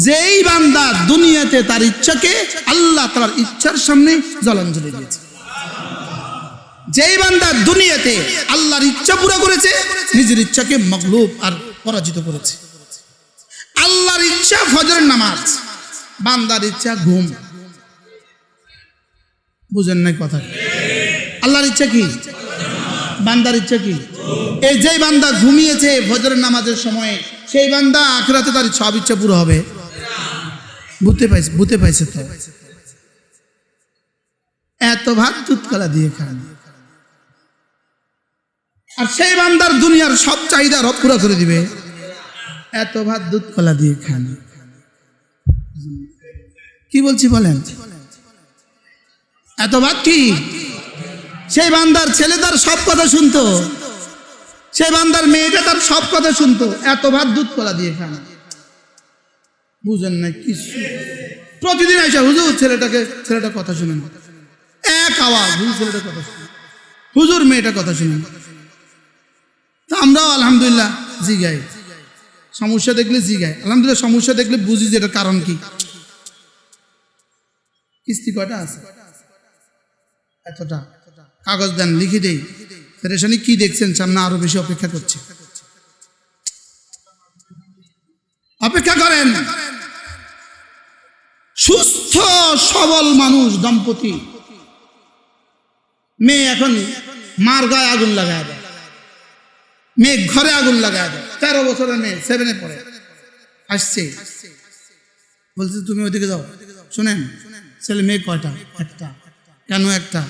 যেই বান্দা দুনিয়াতে তার ইচ্ছাকে আল্লাহ তাআলার ইচ্ছার সামনে জলাঞ্জলি দিয়েছে, যেই বান্দা দুনিয়াতে আল্লাহর ইচ্ছা পুরো করেছে, নিজের ইচ্ছাকে মগলুব আর পরাজিত করেছে। আল্লাহর ইচ্ছা ফজরের নামাজ, বান্দার ইচ্ছা ঘুম। বুঝেন নাই কথা? আল্লাহর ইচ্ছা কি? বান্দার ইচ্ছা কি? এই যে বান্দা ঘুমিয়েছে ফজরের নামাজের সময়, সেই বান্দা আখিরাতে তার সব ইচ্ছা পুরো হবে। বুঝতে পাইছে তো? এত ভাত দুধ কলা দিয়ে খান, আর সেই বান্দার দুনিয়ার সব চাহিদা রব পুরো করে দিবে। এত ভাত দুধ কলা দিয়ে খান। কি বলছি বলেন? এত ভাত কি? সেই বান্দার ছেলে তার সব কথা শুনতো, সেই বান্দার মেয়েটা তার সব কথা শুনতো। এত ভাত দুধ কলা দিয়ে খান। বুঝেন না কিছু? প্রতিদিন আইসা হুজুর ছেলেটা কথা শুনেন, এক আওয়াজ হুজুর ছেলেটা কথা শুনেন, হুজুর মেয়েটা কথা শুনেন। তা আমরাও আলহামদুলিল্লাহ জিগাই, সমস্যা দেখলে জিগাই, আলহামদুলিল্লাহ সমস্যা দেখলে বুঝি যে এটার কারণ কি। কিস্তি কয়টা আছে? এতটা। কাগজ দেন, লিখে দেই। পেরেশানি কি দেখছেন? সামনে আরো বেশি অপেক্ষা করছে। অপেক্ষা করেন। সুস্থ সবল মানুষ, দম্পতি, মেয়ে এখন মার গায়ে আগুন লাগায় দেয়, মেয়ে ঘরে আগুন লাগায় দেয়। 13 বছরের মেয়ে, 7-এ পড়ে, আসছে, বলছে তুমি ওইদিকে যাও। শুনেন, ছেলে মেয়ে কয়টা? একটা। কেন একটা?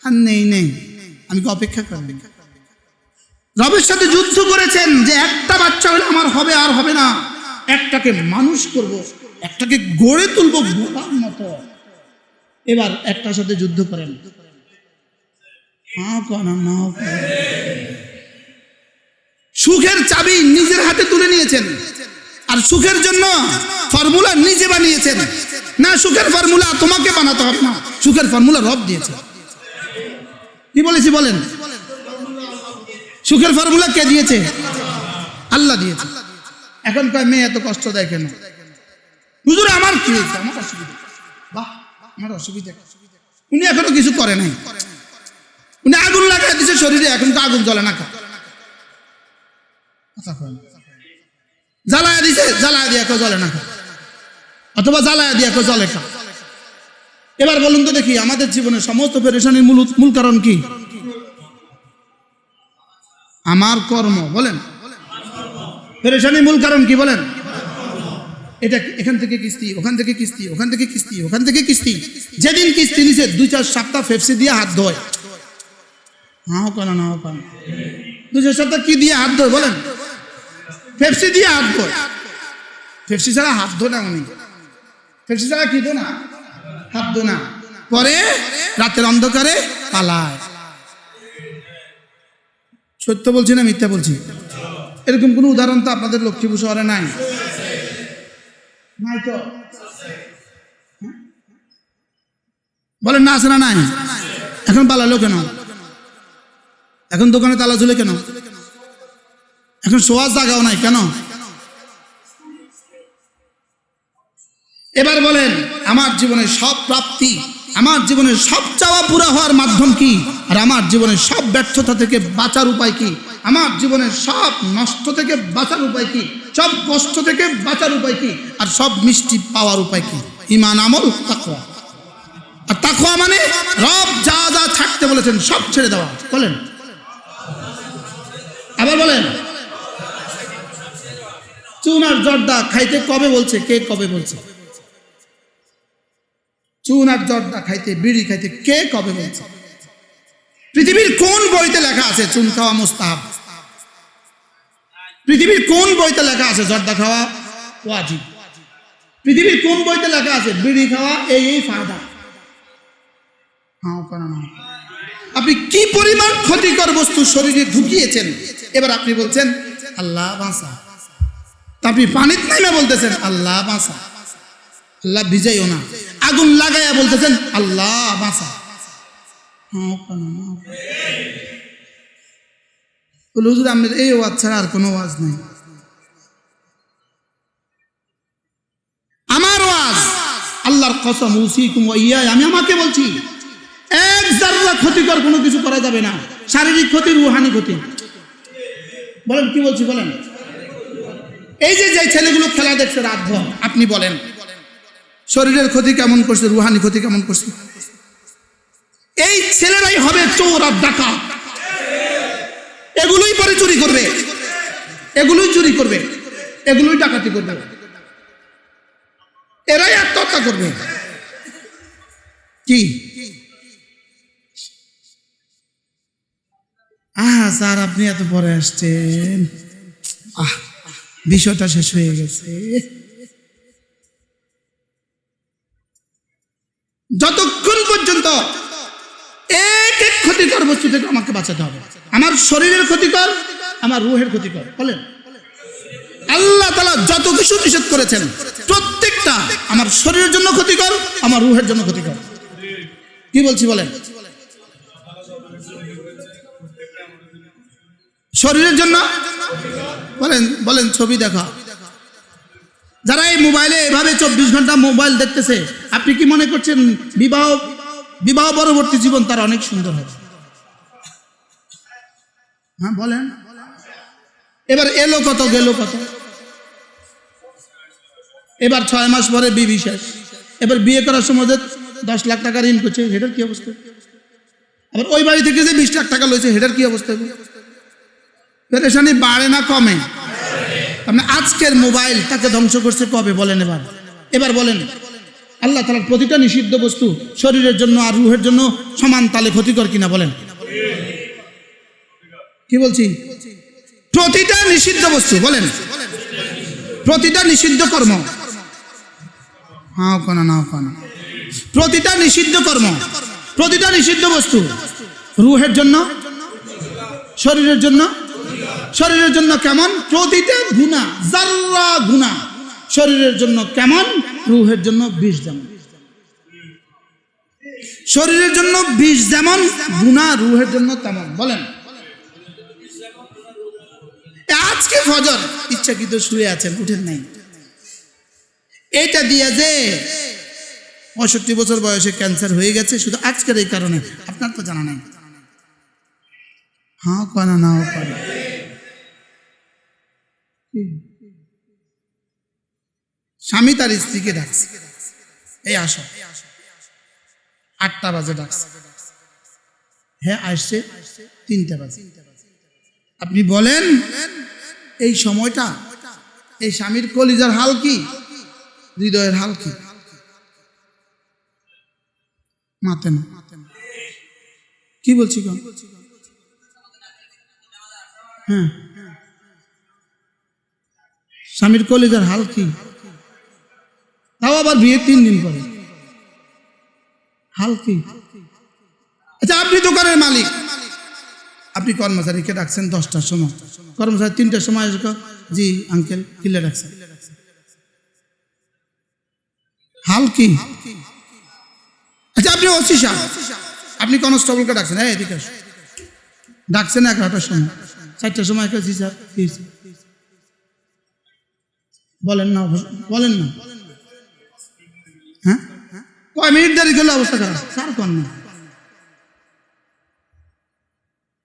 আর নেই, আমি কি অপেক্ষা করব? রবের সাথে যুদ্ধ করেছেন যে একটা বাচ্চা হলে আমার হবে আর হবে না, একটাকে মানুষ করব, একটাকে গড়ে তুলবো বোকার মতো। এবার একটার সাথে যুদ্ধ করেন। সুখের চাবি নিজের হাতে তুলে নিয়েছেন, আর সুখের জন্য ফর্মুলা নিজে বানিয়েছেন। না, সুখের ফর্মুলা তোমাকে বানাতে হবে না, সুখের ফর্মুলা রব দিয়েছে। কি বলেছি বলেন? সুখের ফর্মুলা কে দিয়েছে? আল্লাহ দিয়েছে। এখন কয় মেয়ে এত কষ্ট দেয় কেন? হুজুর আমার কি হয়েছে? আমার অসুবিধা। বাহ, আমার অসুবিধা। উনি এখনো কিছু করে নাই, উনি আগুন লাগাই দিচ্ছে শরীরে, এখন তো আগুন জ্বলে না। জ্বালায়া দিছে, জ্বালায়া দিয়ে জ্বলে না, অথবা জ্বালায়া দিয়ে জ্বলে কা। এবার বলুন তো দেখি, আমাদের জীবনের সমস্ত পেরেশানির মূল কারণ কি? আমার কর্ম। বলেন, পেরেশানির মূল কারণ কি? বলেন। এটা এখান থেকে কিস্তি, ওখান থেকে কিস্তি, ওখান থেকে কিস্তি, ওখান থেকে কিস্তি। যেদিন কিস্তি নিছে 2-4 সপ্তাহ পেপসি দিয়ে হাত ধোয়। নাও কেন 2-4 সপ্তাহ কি দিয়ে হাত ধোয় বলেন? পেপসি দিয়ে হাত ধোয়। পেপসি ছাড়া হাত ধো না উনি, পেপসি ছাড়া কি ধো না, হাত ধো না। পরে রাতের অন্ধকারে পালায়। সত্য বলছি না মিথ্যা বলছি? এরকম কোনো উদাহরণ তো আপনাদের লক্ষ্মীপুর শহরে নাই, নাই তো? বলেন না, আছে না নাই? এখন পালালো কেন? এখন দোকানে তালা ঝুলে কেন? এখন শোয়ার জায়গাও নাই কেন? এবার বলেন, আমার জীবনের সব প্রাপ্তি, আমার জীবনের সব চাওয়া পুরা হওয়ার মাধ্যম কি? আর আমার জীবনের সব ব্যর্থতা থেকে বাঁচার উপায় কি? আমার জীবনের সব নষ্ট থেকে বাঁচার উপায় কি? সব কষ্ট থেকে বাঁচার উপায় কি? আর সব মিষ্টি পাওয়ার উপায় কি? ঈমান, আমল, তাকওয়া। আর তাকওয়া মানে রব যা যা ছাড়তে বলেছেন সব ছেড়ে দেওয়া। বলেন, আবার বলেন। চুন আর জর্দা খাইতে কবে বলছে? কে কবে বলছে? চুন আর জর্দা খাইতে, বিড়ি খাইতে কে কবে বলছে? পৃথিবীর কোন বইতে লেখা আছে চুন খাওয়া মুস্তাহাব? পৃথিবীর কোন বইতে লেখা আছে জর্দা খাওয়া ওয়াজিব? পৃথিবীর কোন বইতে লেখা আছে বিড়ি খাওয়া এই ফায়দা? আপনি কি পরিমাণ ক্ষতিকর বস্তু শরীরে ঢুকিয়েছেন, এবার আপনি বলছেন আল্লাহ বাঁচা। আপনি পানিতে নাইমা বলতেছেন আল্লাহ বাঁচা, আল্লাহ ভিজাইও না। আগুন লাগাইয়া বলতেছেন আল্লাহ বাঁচা। হুজুর আপনার এই ওয়াজ ছাড়া আর কোনো ওয়াজ নেই। আমার ওয়াজ, আল্লাহর কসম, উসিকুম ওয়া ইয়া, আমি আমাকে বলছি, এক জাররা ক্ষতিকর কোনো কিছু করা যাবে না। শারীরিক ক্ষতি, রুহানি ক্ষতি। বলেন কি বলছি বলেন? এই যে ছেলেগুলো খেলা দেখছে রাতভর, আপনি বলেন শরীরের ক্ষতি কেমন করছে, রুহানি ক্ষতি কেমন করছে? এই ছেলেরাই হবে চোর আর ডাকাত। এগুলোই পরে চুরি করবে, এগুলোই চুরি করবে, এগুলোই ডাকাতি করবে, এরাই আত্মহত্যা করবে। কি স্যার আপনি এত পরে আসছেন, বিষয়টা শেষ হয়ে গেছে। যতক্ষণ পর্যন্ত এক এক ক্ষতিকর বস্তু থেকে আমাকে বাঁচাতে হবে। আমার শরীরের ক্ষতিকর, আমার রুহের ক্ষতিকর। বলেন, আল্লাহ তাআলা যত কিছু নিষেধ করেছেন প্রত্যেকটা আমার শরীরের জন্য ক্ষতিকর, আমার রুহের জন্য ক্ষতিকর। কি বলছি বলেন? শরীরের জন্য বলেন, বলেন ছবি দেখা। যারা এই মোবাইলে এভাবে 24 ঘন্টা মোবাইল দেখতেছে, আপনি কি মনে করছেন বিবাহ পরবর্তী জীবন তার অনেক সুন্দর হবে? হ্যাঁ বলেন। এবার এলো কত, গেল কত। এবার 6 মাস পরে বিবি শেষ। এবার বিয়ে করার সময় 10 লাখ টাকা ঋণ করছে, হেটার কি অবস্থা? আবার ওই বাড়ি থেকে যে 20 লাখ টাকা লইছে, হেটার কি অবস্থা? পেরেশানি বাড়ে না কমে? আপনি আজকের মোবাইল তাকে ধ্বংস করছে কবে বলেন? এবার বলেন, আল্লাহ তাআলার প্রতিটা নিষিদ্ধ বস্তু শরীরের জন্য আর রুহের জন্য সমান তালে ক্ষতিকর কিনা বলেন? কি বলছি? প্রতিটা নিষিদ্ধ বস্তু, বলেন প্রতিটা নিষিদ্ধ কর্ম, প্রতিটা নিষিদ্ধ কর্ম, প্রতিটা নিষিদ্ধ বস্তু রুহের জন্য, শরীরের জন্য, শরীরের জন্য কেমন? প্রতিটা গুনাহ, জাররা গুনাহ শরীরের জন্য কেমন? রুহের জন্য বিষ যেমন। শরীরের জন্য বিষ যেমন, গুনাহ রুহের জন্য তেমন। বলেন, আজকে ফজর ইচ্ছাকৃত শুয়ে আছেন, উঠেন নাই, এটা দিয়ে যে 65 বছর বয়সে ক্যান্সার হয়ে গেছে শুধু আজকের এই কারণে, আপনার তো জানা নাই। হ্যাঁ কানা না পারে। স্বামী তার স্ত্রীকে ডাকছে, এই আসো, 8টা বাজে ডাকছে, হ্যাঁ আসছে 3টা বাজে। আপনি বলেন এই সময়টা এই স্বামীর কলিজার হাল কি? হৃদয়ের হাল কি? মাতে না। কি বলছি কোন? হ্যাঁ, স্বামীর কলিজার হাল কি? তাও আবার বিয়ের 3 দিন পরে হাল কি? আচ্ছা, আপনি দোকানের মালিক, আপনি কর্মচারীকে ডাকছেন 10টার সময়, কর্মচারী 3টার সময় এসে কয়, জি আঙ্কেল কিলে ডাকছেন, হাল কি? আচ্ছা, আপনি ওসি সাহেব, আপনি কনস্টেবলকে ডাকছেন, এই এদিকে আসো, ডাকছেন 11টার সময়, 4টার সময় জি স্যার, বলেন না, বলেন না, হ্যাঁ, কয় মিনিট দেরি করলে অবস্থা খারাপ, স্যার কন না।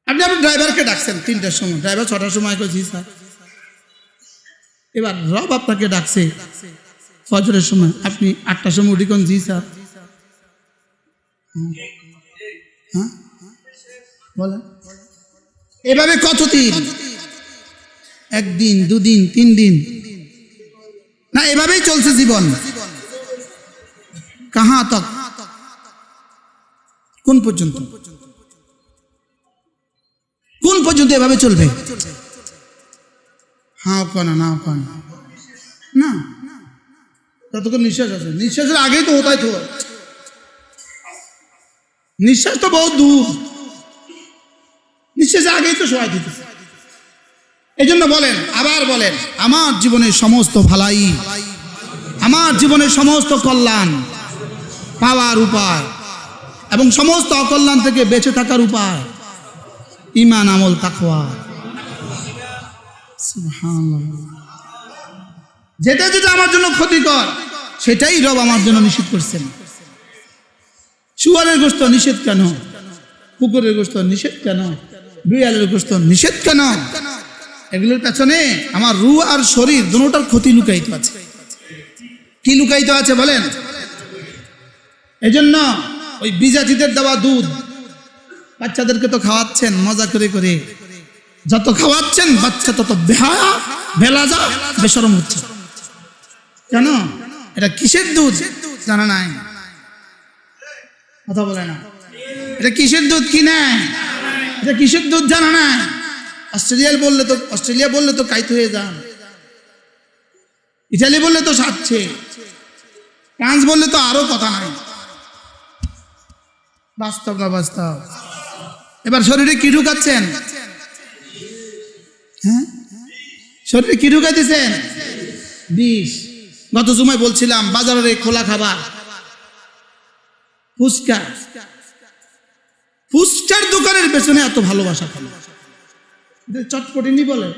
আপনি ড্রাইভারকে ডাকছেন 3টার সময়, ড্রাইভার 6টার সময় জি স্যার। এবার রব আপনাকে ডাকছে ফজরের সময়, আপনি 8টার সময় উঠি কোন জি স্যার। হ্যাঁ, বলেন। এভাবে কতদিন? 1 দিন, 2 দিন, 3 দিন, না এভাবেই চলছে জীবন। কাহা তক, কোন পর্যন্ত? কোন পর্যন্ত এভাবে চলবে? হাও কনা নাও কনা না, ততক্ষণ নিঃশ্বাস আছে, নিঃশ্বাসের আগেই তো হতাই তো, নিঃশ্বাস তো বহুত দূর, নিঃশ্বাসের আগেই তো সবাই দিতেছে। এই জন্য বলেন, আবার বলেন, আমার জীবনের সমস্ত ভালাই, আমার জীবনের সমস্ত কল্যাণ পাওয়ার উপায় এবং সমস্ত অকল্যাণ থেকে বেঁচে থাকার উপায় ঈমান, আমল, তাকওয়া। সুবহানাল্লাহ। যেটা যেটা আমার জন্য ক্ষতিকর সেটাই রব আমার জন্য নিষেধ করছেন। শুয়ারের গোশত নিষেধ কেন? কুকুরের গোশত নিষেধ কেন? বিড়ালের গোশত নিষেধ কেন? এগুলোর পেছনে আমার রূহ আর শরীর দুটোটার ক্ষতি লুকায়িত আছে। কি লুকায়িত আছে বলেন? এজন্য ওই বিজাতিদের দেওয়া দুধ বাচ্চাদেরকে তো খাওয়াচ্ছেন মজা করে করে, যত খাওয়াচ্ছেন বাচ্চা তত বেহায়া, বেলাজা, বেশরম হচ্ছে। কেন? এটা কিসের দুধ জানা নাই, কথা বলে না। এটা কিসের দুধ কিনে, এটা কিসের দুধ জানা নাই। অস্ট্রেলিয়া বললে তো কাইত হয়ে যান, ইটালি বললে তো সাচ্ছে, ফ্রান্স বললে তো আরো কথা নাই। বাস্তব না বাস্তব। এবার শরীরে কি ঢুকাচ্ছেন? হ্যাঁ, শরীরে কি ঢুকাইতেছেন? বিষ। গত জুমায় বলছিলাম বাজারের খোলা খাবার ফুচকা, ফুচকার দোকানের পেছনে এত ভালোবাসা কেন? চটপটিনি বলে,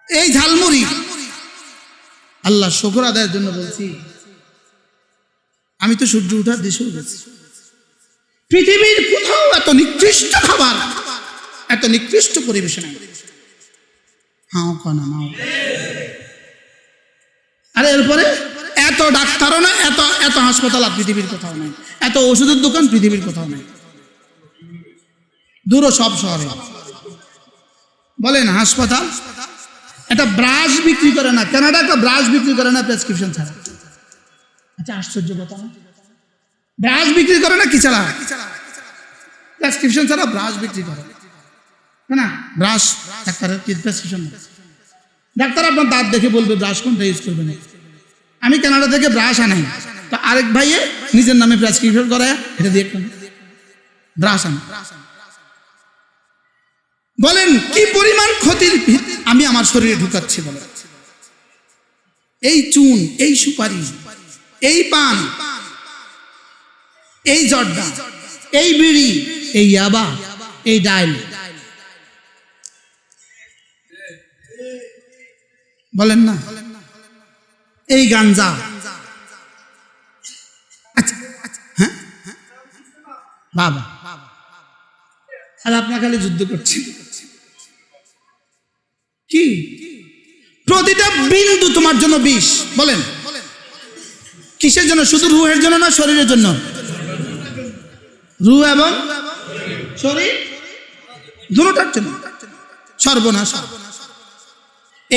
এই ঝালমুড়ি, আল্লাহ শুকর আদায়ের জন্য বলছি, আমি তো সূর্য উঠার দেশেও গেছি, পৃথিবীর কোথাও এত নিকৃষ্ট খাবার, এত নিকৃষ্ট পরিবেশন। হাও কানা নাও। আরে এরপরে এত ডাক্তারও না, এত হাসপাতাল আর পৃথিবীর কোথাও নাই, এত ওষুধের দোকান পৃথিবীর কোথাও নাই, দূর সব শহরে। বলেন হাসপাতাল একটা ব্রাশ বিক্রি করে না, কানাডা একটা ব্রাশ বিক্রি করে না প্রেসক্রিপশন ছাড়া। আচ্ছা, আশ্চর্য কথা না? ব্রাশ বিক্রি করে না কি ছাড়া? প্রেসক্রিপশন ছাড়া ব্রাশ বিক্রি করে না। ব্রাশ ডাক্তারের প্রেসক্রিপশন, ডাক্তার আপনার দাঁত দেখে বলবে ব্রাশ কোনটা ইউজ করবেন। আমি কানাডা থেকে ব্রাশ আনাই, তো আরেক ভাইয়ে নিজের নামে প্রেসক্রিপশন করে এটা দিয়ে ব্রাশ আনে। বলেন কি পরিমাণ ক্ষতির আমি আমার শরীরে ঢুকাচ্ছি। বলেন এই চুন, এই সুপারি, এই পান, এই জর্দা, এই বিড়ি, এই ইয়াবা, এই ডাইল, বলেন না, এই গাঞ্জা। আচ্ছা, হ্যাঁ বাবা, আর আপনার খালি যুদ্ধ করছি কি? প্রতিটা বিন্দু তোমার জন্য বিষ। বলেন কিসের জন্য? শুধু রুহের জন্য না, শরীরের জন্য? রুহ এবং শরীর দুটোটার জন্য। সর্বনাশ।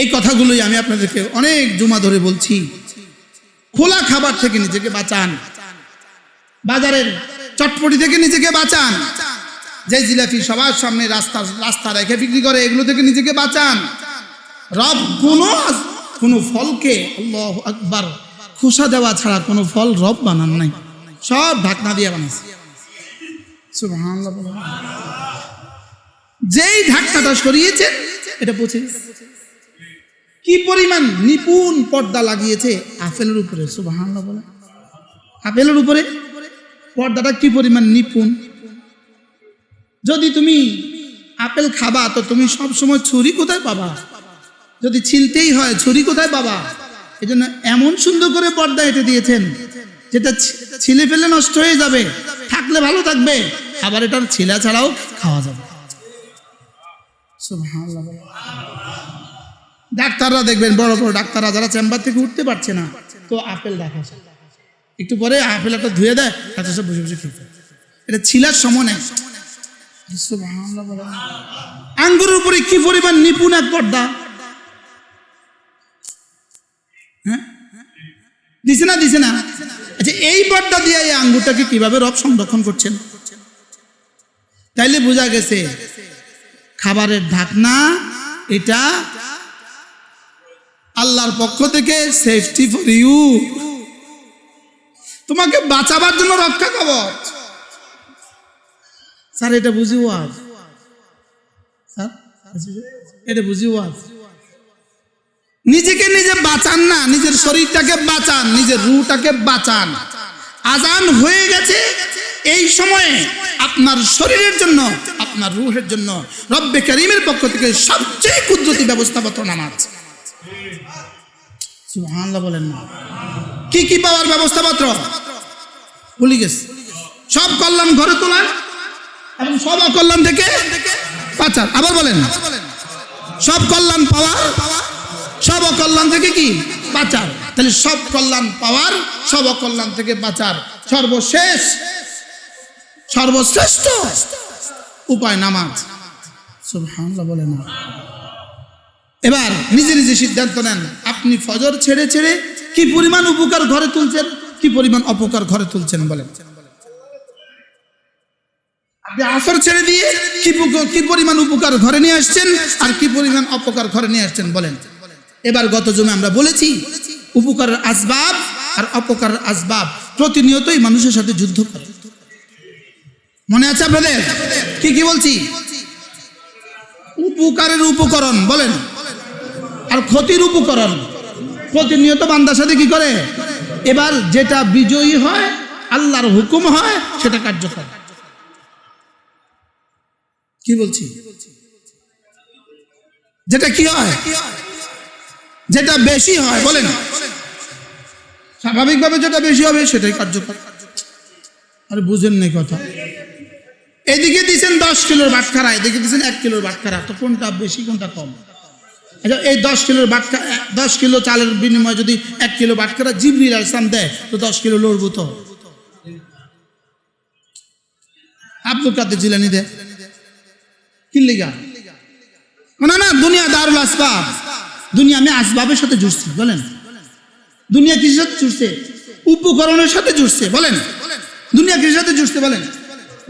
এই কথাগুলোই আমি আপনাদেরকে অনেক জুমা ধরে বলছি। খোলা খাবার থেকে নিজেকে বাঁচান, বাজারের চটপটি থেকে নিজেকে বাঁচান, যে জিলাপি সবার সামনে রাস্তা রেখে বিক্রি করে এগুলো থেকে নিজেকে বাঁচান। রব কোনো ফলকে আল্লাহু আকবার খোসা দেওয়া ছাড়া কোনো ফল রব বানান নাই, সব ঢাকনা দিয়ে বানাচ্ছে। সুবহানাল্লাহ। যেই ঢাকনাটা সরিয়েছেন এটা পচে কি পরিমাণ নিপুণ পর্দা লাগিয়েছে আপেলের উপরে। সুবহানাল্লাহ বলে, আপেলের উপরে পর্দাটা কি পরিমাণ নিপুণ। যদি তুমি আপেল খাবা তো তুমি সব সময় ছুরি কোথায় পাবা? যদি ছিলতেই হয় ছুরি কোথায় পাবা? এই জন্য এমন সুন্দর করে পর্দা এঁটে দিয়েছেন যেটা ছিলে ফেলে নষ্ট হয়ে যাবে, থাকলে ভালো থাকবে, আবার এটার ছিলা ছাড়াও খাওয়া যাবে। সুবহানাল্লাহ। ডাক্তাররা দেখবেন, বড় বড় ডাক্তাররা যারা চেম্বার থেকে উঠতে পারছে না তো আপেল দেখা, একটু পরে আপেল একটা ধুয়ে দেয়, তাতে সব বসে বসে খেতে, এটা ছিলার সময় নেই। আঙ্গুরের উপরে কি পরিমাণ নিপুণ এক পর্দা, হ্যাঁ দিছে না দিছে না? আচ্ছা, এই পর্দা দিয়ে এই আঙ্গুরটাকে কিভাবে রব সংরক্ষণ করছেন? তাইলে বোঝা গেছে খাবারের ঢাকনা এটা আল্লাহর পক্ষ থেকে সেফটি ফর ইউ, তোমাকে বাঁচাবার জন্য রক্ষা কবচ। স্যার এটা বুঝি ওয়াজ, স্যার এটা বুঝি ওয়াজ। নিজেকে নিজে বাঁচান না, নিজের শরীরটাকে বাঁচান, নিজের রূহটাকে বাঁচান। আজান হয়ে গেছে, এই সময়ে আপনার শরীরের জন্য, আপনার রূহের জন্য রব্বে কারীমের পক্ষ থেকে সবচেয়ে কুদরতি ব্যবস্থাপত্র নামাজ। সুবহানাল্লাহ বলেন না? কি কি পাওয়ার ব্যবস্থাপত্র ভুলে গেছে। সব কল্যাণ ঘরে তোলা এবং সব অকল্যাণ থেকে বাঁচার। আবার বলেন, সব কল্যাণ পাওয়ার, সব অকল্যাণ থেকে কি বাঁচার। তাহলে সব কল্যাণ পাওয়ার, সব অকল্যাণ থেকে বাঁচার সর্বশেষ সর্বশ্রেষ্ঠ উপায় নামাজ। সুবহানাল্লাহ বলেন না? এবার নিজে নিজে সিদ্ধান্ত নেন, আপনি ফজর ছেড়ে ছেড়ে কি পরিমাণ উপকার ঘরে তুলছেন, কি পরিমাণ অপকার ঘরে তুলছেন বলেন। আপনি আসর ছেড়ে দিয়ে কি পরিমাণ উপকার ঘরে নিয়ে আসছেন আর কি পরিমাণ অপকার ঘরে নিয়ে আসছেন বলেন। এবার গত জুমে আমরা বলেছি উপকারের আসবাব আর অপকারের আসবাব প্রতিনিয়তই মানুষের সাথে যুদ্ধ করে। মনে আছে আপনাদের? কি কি বলছি? উপকারের উপকরণ বলেন আর ক্ষতির উপকরণ প্রতিনিয়ত বান্দার সাথে কি করে। এবার যেটা বিজয়ী হয়, আল্লাহর হুকুম হয়, সেটা কার্যকর। কি বলছি? যেটা কি হয়, যেটা বেশি হয় বলেন, স্বাভাবিকভাবে যেটা বেশি হবে সেটাই কার্যকর। আরে বুঝেন নাই কথা? এদিকে দিচ্ছেন 10 কিলোর বাটখারা, এদিকে দিচ্ছেন 1 কিলোর বাটখারা, তো কোনটা বেশি কোনটা কম? আচ্ছা, এই 10 কিলোর বাটখারা, 10 কিলো চালের বিনিময়ে যদি 1 কিলো বাটখারা জিবরিল আলাইহিস সালাম দেয় তো 10 কিলো লড়বো তো। আব্দুল কাদের জিলানী দেয় কি লিগা? না না, দুনিয়া দারুল আসবাব, দুনিয়া আমি আসবাবের সাথে জুড়ছি বলেন। দুনিয়া কিসের সাথে জুড়ছে? উপকরণের সাথে জুড়ছে বলেন। দুনিয়া কিসের সাথে জুড়ছে বলেন?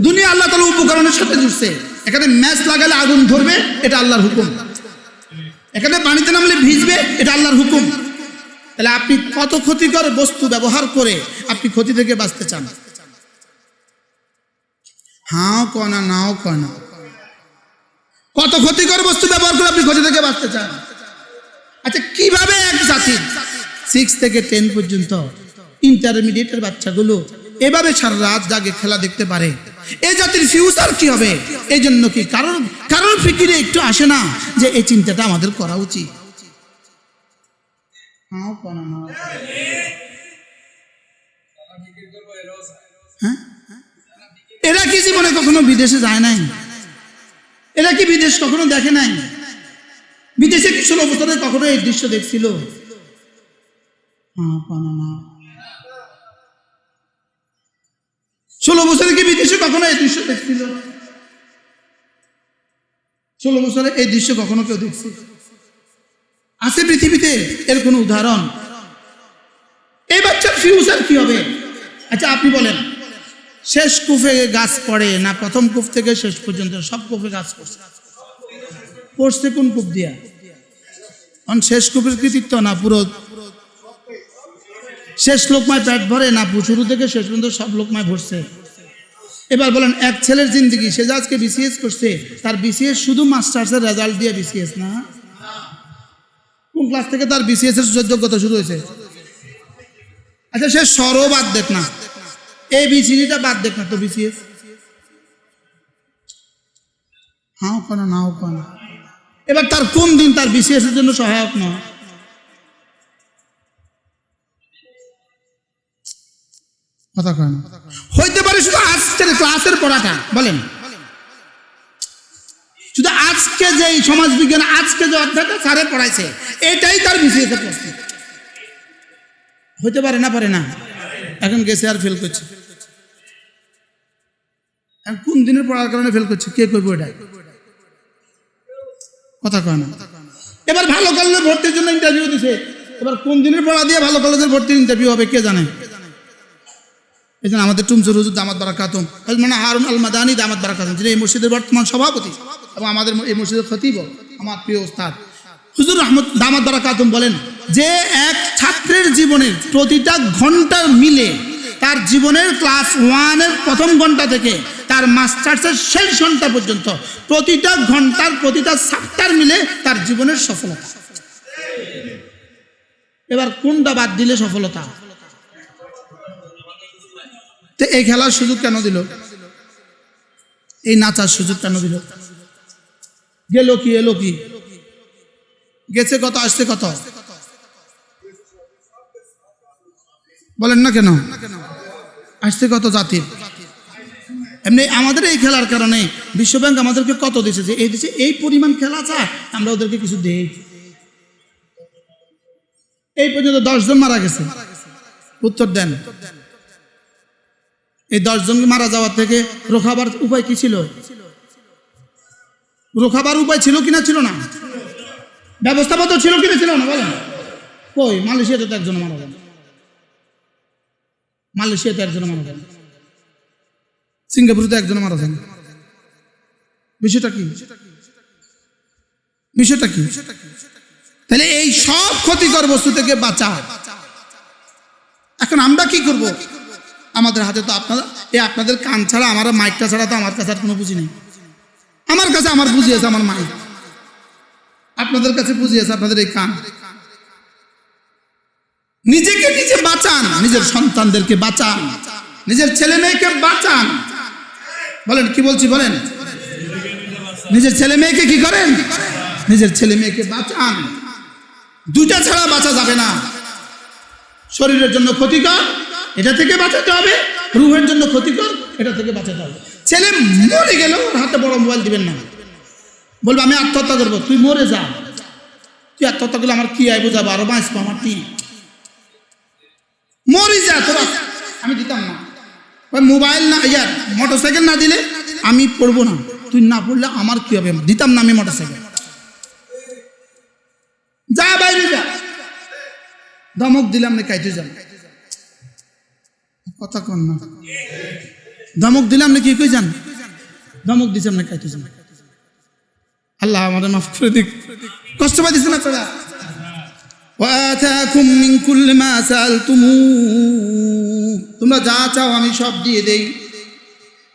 দুনিয়া আল্লাহ তাআলা উপকরণের সাথে জুড়ছে। এখানে ম্যাচ লাগালে আগুন ধরবে, এটা আল্লাহর হুকুম। এখানে পানিতে নামলে ভিজবে, এটা আল্লাহর হুকুম। তাহলে আপনি কত ক্ষতিকর বস্তু ব্যবহার করে আপনি ক্ষতি থেকে বাঁচতে চান? হাও কনা নাও কনা, কত ক্ষতিকর বস্তু ব্যবহার করে আপনি ক্ষতি থেকে বাঁচতে চান? আচ্ছা, কিভাবে এক জাতির 6 থেকে 10 পর্যন্ত ইন্টারমিডিয়েটের বাচ্চাগুলো এভাবে সারা রাত জাগে খেলা দেখতে পারে? এই জাতির ফিউচার কি হবে? এই জন্য কি কারণ ফিকিরে একটু আসে না যে এই চিন্তাটা আমাদের করা উচিত? হ্যাঁ, এরা কি জীবনে কখনো বিদেশে যায় নাই? এরা কি বিদেশ কখনো দেখে নাই? বিদেশে কি 16 বছরে কখনো এই দৃশ্য দেখছিল? 16 বছরে কি বিদেশে কখনো এই দৃশ্য দেখছিল? 16 বছরে এই দৃশ্য কখনো কেউ দেখছিল? আছে পৃথিবীতে এর কোনো উদাহরণ? এই বাচ্চার ফিউচার কি হবে? আচ্ছা আপনি বলেন, শেষ কুফে গাছ পড়ে না প্রথম কূপ থেকে শেষ পর্যন্ত সব কূপে গাছ পড়ছে? পড়ছে কোন কূপ দিয়া? শেষ কূপের কৃতিত্ব না পুরো শেষ লোকমায় পেট ভরে না শুরু থেকে শেষ পর্যন্ত সব লোকমায় ভরছে? এবার বলেন, এক ছেলের জিন্দগি, সে আজকে বিসিএস করছে, তার বিসিএস শুধু মাস্টার্সের রেজাল্ট দিয়ে বিসিএস না? কোন ক্লাস থেকে তার বিসিএস এর যোগ্যতা শুরু হয়েছে? আচ্ছা সে সরও বাদ দেখ না, এই বিসিডিটা বাদ দেখ না, তো বিসিএস হাও কেন নাও কেন? এবার তার কোন দিন তার বিসিএস এর জন্য সহায়ক নয়? কথা কয় না। হইতে পারে শুধু আজকের ক্লাসের পড়াটা, বলেন শুধু আজকে যে সমাজ বিজ্ঞান আজকে যে অধ্যায়টা স্যারে পড়াইছে এটাই তার বিসিএস এর প্রশ্ন। হইতে পারে না? পারে না? এখন গেছে আর ফেল করছে। কোন দিনের পড়ার কারণে ফেল করছে কে করবো এটা? কথা কয় না। এবার ভালো কলেজে ভর্তির জন্য ইন্টারভিউ দিছে, এবার কোন দিনের পড়া দিয়ে ভালো কলেজের ভর্তির ইন্টারভিউ হবে কে জানে? এই জন্য আমাদের টুমচুর হুজুর দামাত বারাকাতুম, মানে হারুন আল মাদানী দামাত বারাকাতুম, যিনি এই মসজিদের বর্তমান সভাপতি এবং আমাদের এই মসজিদের খতিব, আমার প্রিয় ওস্তাদ হুজুর রহমত দামাত বারাকাতুম বলেন যে এক ছাত্রের জীবনের প্রতিটা ঘন্টার মিলে তার জীবনের ক্লাস 1-এর প্রথম ঘন্টা থেকে তার মাস্টার্সের শেষ ঘন্টা পর্যন্ত প্রতিটা ঘন্টার প্রতিটা চ্যাপ্টার মিলে তার জীবনের সফলতা। এবার কোনটা বাদ দিলে সফলতা? তো এই খেলার সুযোগ কেন দিল? এই নাচার সুযোগ কেন দিল? গেল কি এলো কি? গেছে কত আসছে কত? বলেন না কেন? আসছে কত জাতির? এমনি আমাদের এই খেলার কারণে বিশ্বব্যাংক আমাদেরকে কত দিছে, যে এই দিছে এই পরিমাণ খেলা চায়, আমরা ওদেরকে কিছু দেই। এই পর্যন্ত 10 জন মারা গেছে, উত্তর দেন। এই 10 জন মারা যাওয়ার থেকে রোখাবার উপায় কি ছিল? রোখাবার উপায় ছিল কিনা ছিল না? ব্যবস্থাপত্র ছিল কিনা ছিল না? বলেন কই? মালয়েশিয়াতে তো একজন মারা যান, মালয়েশিয়াতে একজন মারা যান, সিঙ্গাপুরে তো একজন মারা যান। বিষয়টা কি? বিষয়টা কি? তাহলে এই সব ক্ষতিকর বস্তু থেকে বাঁচা। এখন আমরা কি করব? আমাদের হাতে তো আপনাদের কান ছাড়া, আমার মাইকটা ছাড়া তো আমার কাছে আর কোনো পুঁজি নেই। আমার কাছে আমার পুঁজি আছে আমার মাইক, আপনাদের কাছে পুঁজি আছে আপনাদের এই কান। নিজেকে নিজে বাঁচান, নিজের সন্তানদেরকে বাঁচান, নিজের ছেলে মেয়েকে বাঁচান। বলেন কি বলছি? বলেন নিজের ছেলে মেয়েকে কি করেন? নিজের ছেলে মেয়েকে বাঁচান। দুটা ছাড়া বাঁচা যাবে না। শরীরের জন্য ক্ষতিকর, এটা থেকে বাঁচাতে হবে। রুহের জন্য ক্ষতিকর, এটা থেকে বাঁচাতে হবে। ছেলে মরে গেল, ওর হাতে বড় মোবাইল দিবেন না, বলবো আমি আত্মহত্যা করবো। তুই মরে যা, তুই আত্মহত্যা করলে আমার কি আয় বোঝাবো, আরো বাঁচবো, আমার কি মরে যা তোরা, আমি দিতাম না। মোবাইল না ইয়ার মোটরসাইকেল না দিলে আমি পড়বো না, তুই না পড়লে আমার কি হবে, দিতাম না আমি মোটরসাইকেল। যা বাইরে যা, ধমক দিলাম না কাইতে যান, কথা কন না। ধমক দিলাম না কি কই যান, ধমক দিছিলাম না কাইতে যান। আল্লাহ আমাদের মাফ করে দিক। কষ্ট পাই দিচ্ছেন আপনারা। ওয়াতাকুম মিন কুল্লি মা সাআলতুমু, তোমরা যা চাও আমি সব দিয়ে দেই,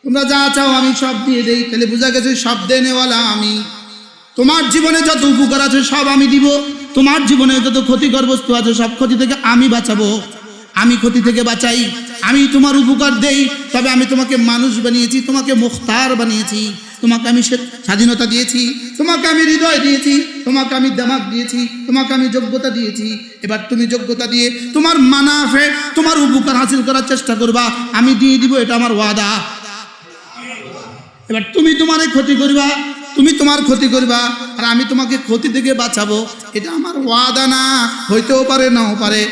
তোমরা যা চাও আমি সব দিয়ে দেই। তাহলে বোঝা গেছে সব দেনেওয়ালা আমি। তোমার জীবনে যত উপকার আছে সব আমি দিব, তোমার জীবনে যত ক্ষতিকর বস্তু আছে সব ক্ষতি থেকে আমি বাঁচাবো। আমি ক্ষতি থেকে বাঁচাই, আমি তোমার উপকার দেই। তবে আমি তোমাকে মানুষ বানিয়েছি, তোমাকে মুখতার বানিয়েছি, তোমাকে আমি স্বাধীনতা দিয়েছি, তোমাকে আমি হৃদয় দিয়েছি, তোমাকে আমি দিমাগ দিয়েছি, তোমাকে আমি যোগ্যতা দিয়েছি। এবার তুমি যোগ্যতা দিয়ে তোমার মানাফে, তোমার উপকার হাসিল করার চেষ্টা করবা, আমি দিয়ে দিব, এটা আমার ওয়াদা। এবার তুমি তোমার ক্ষতি করবা, তুমি তোমার ক্ষতি করবা, আর আমি তোমাকে ক্ষতি থেকে বাঁচাবো, এটা আমার ওয়াদা না। হইতেও পারে নাও পারে।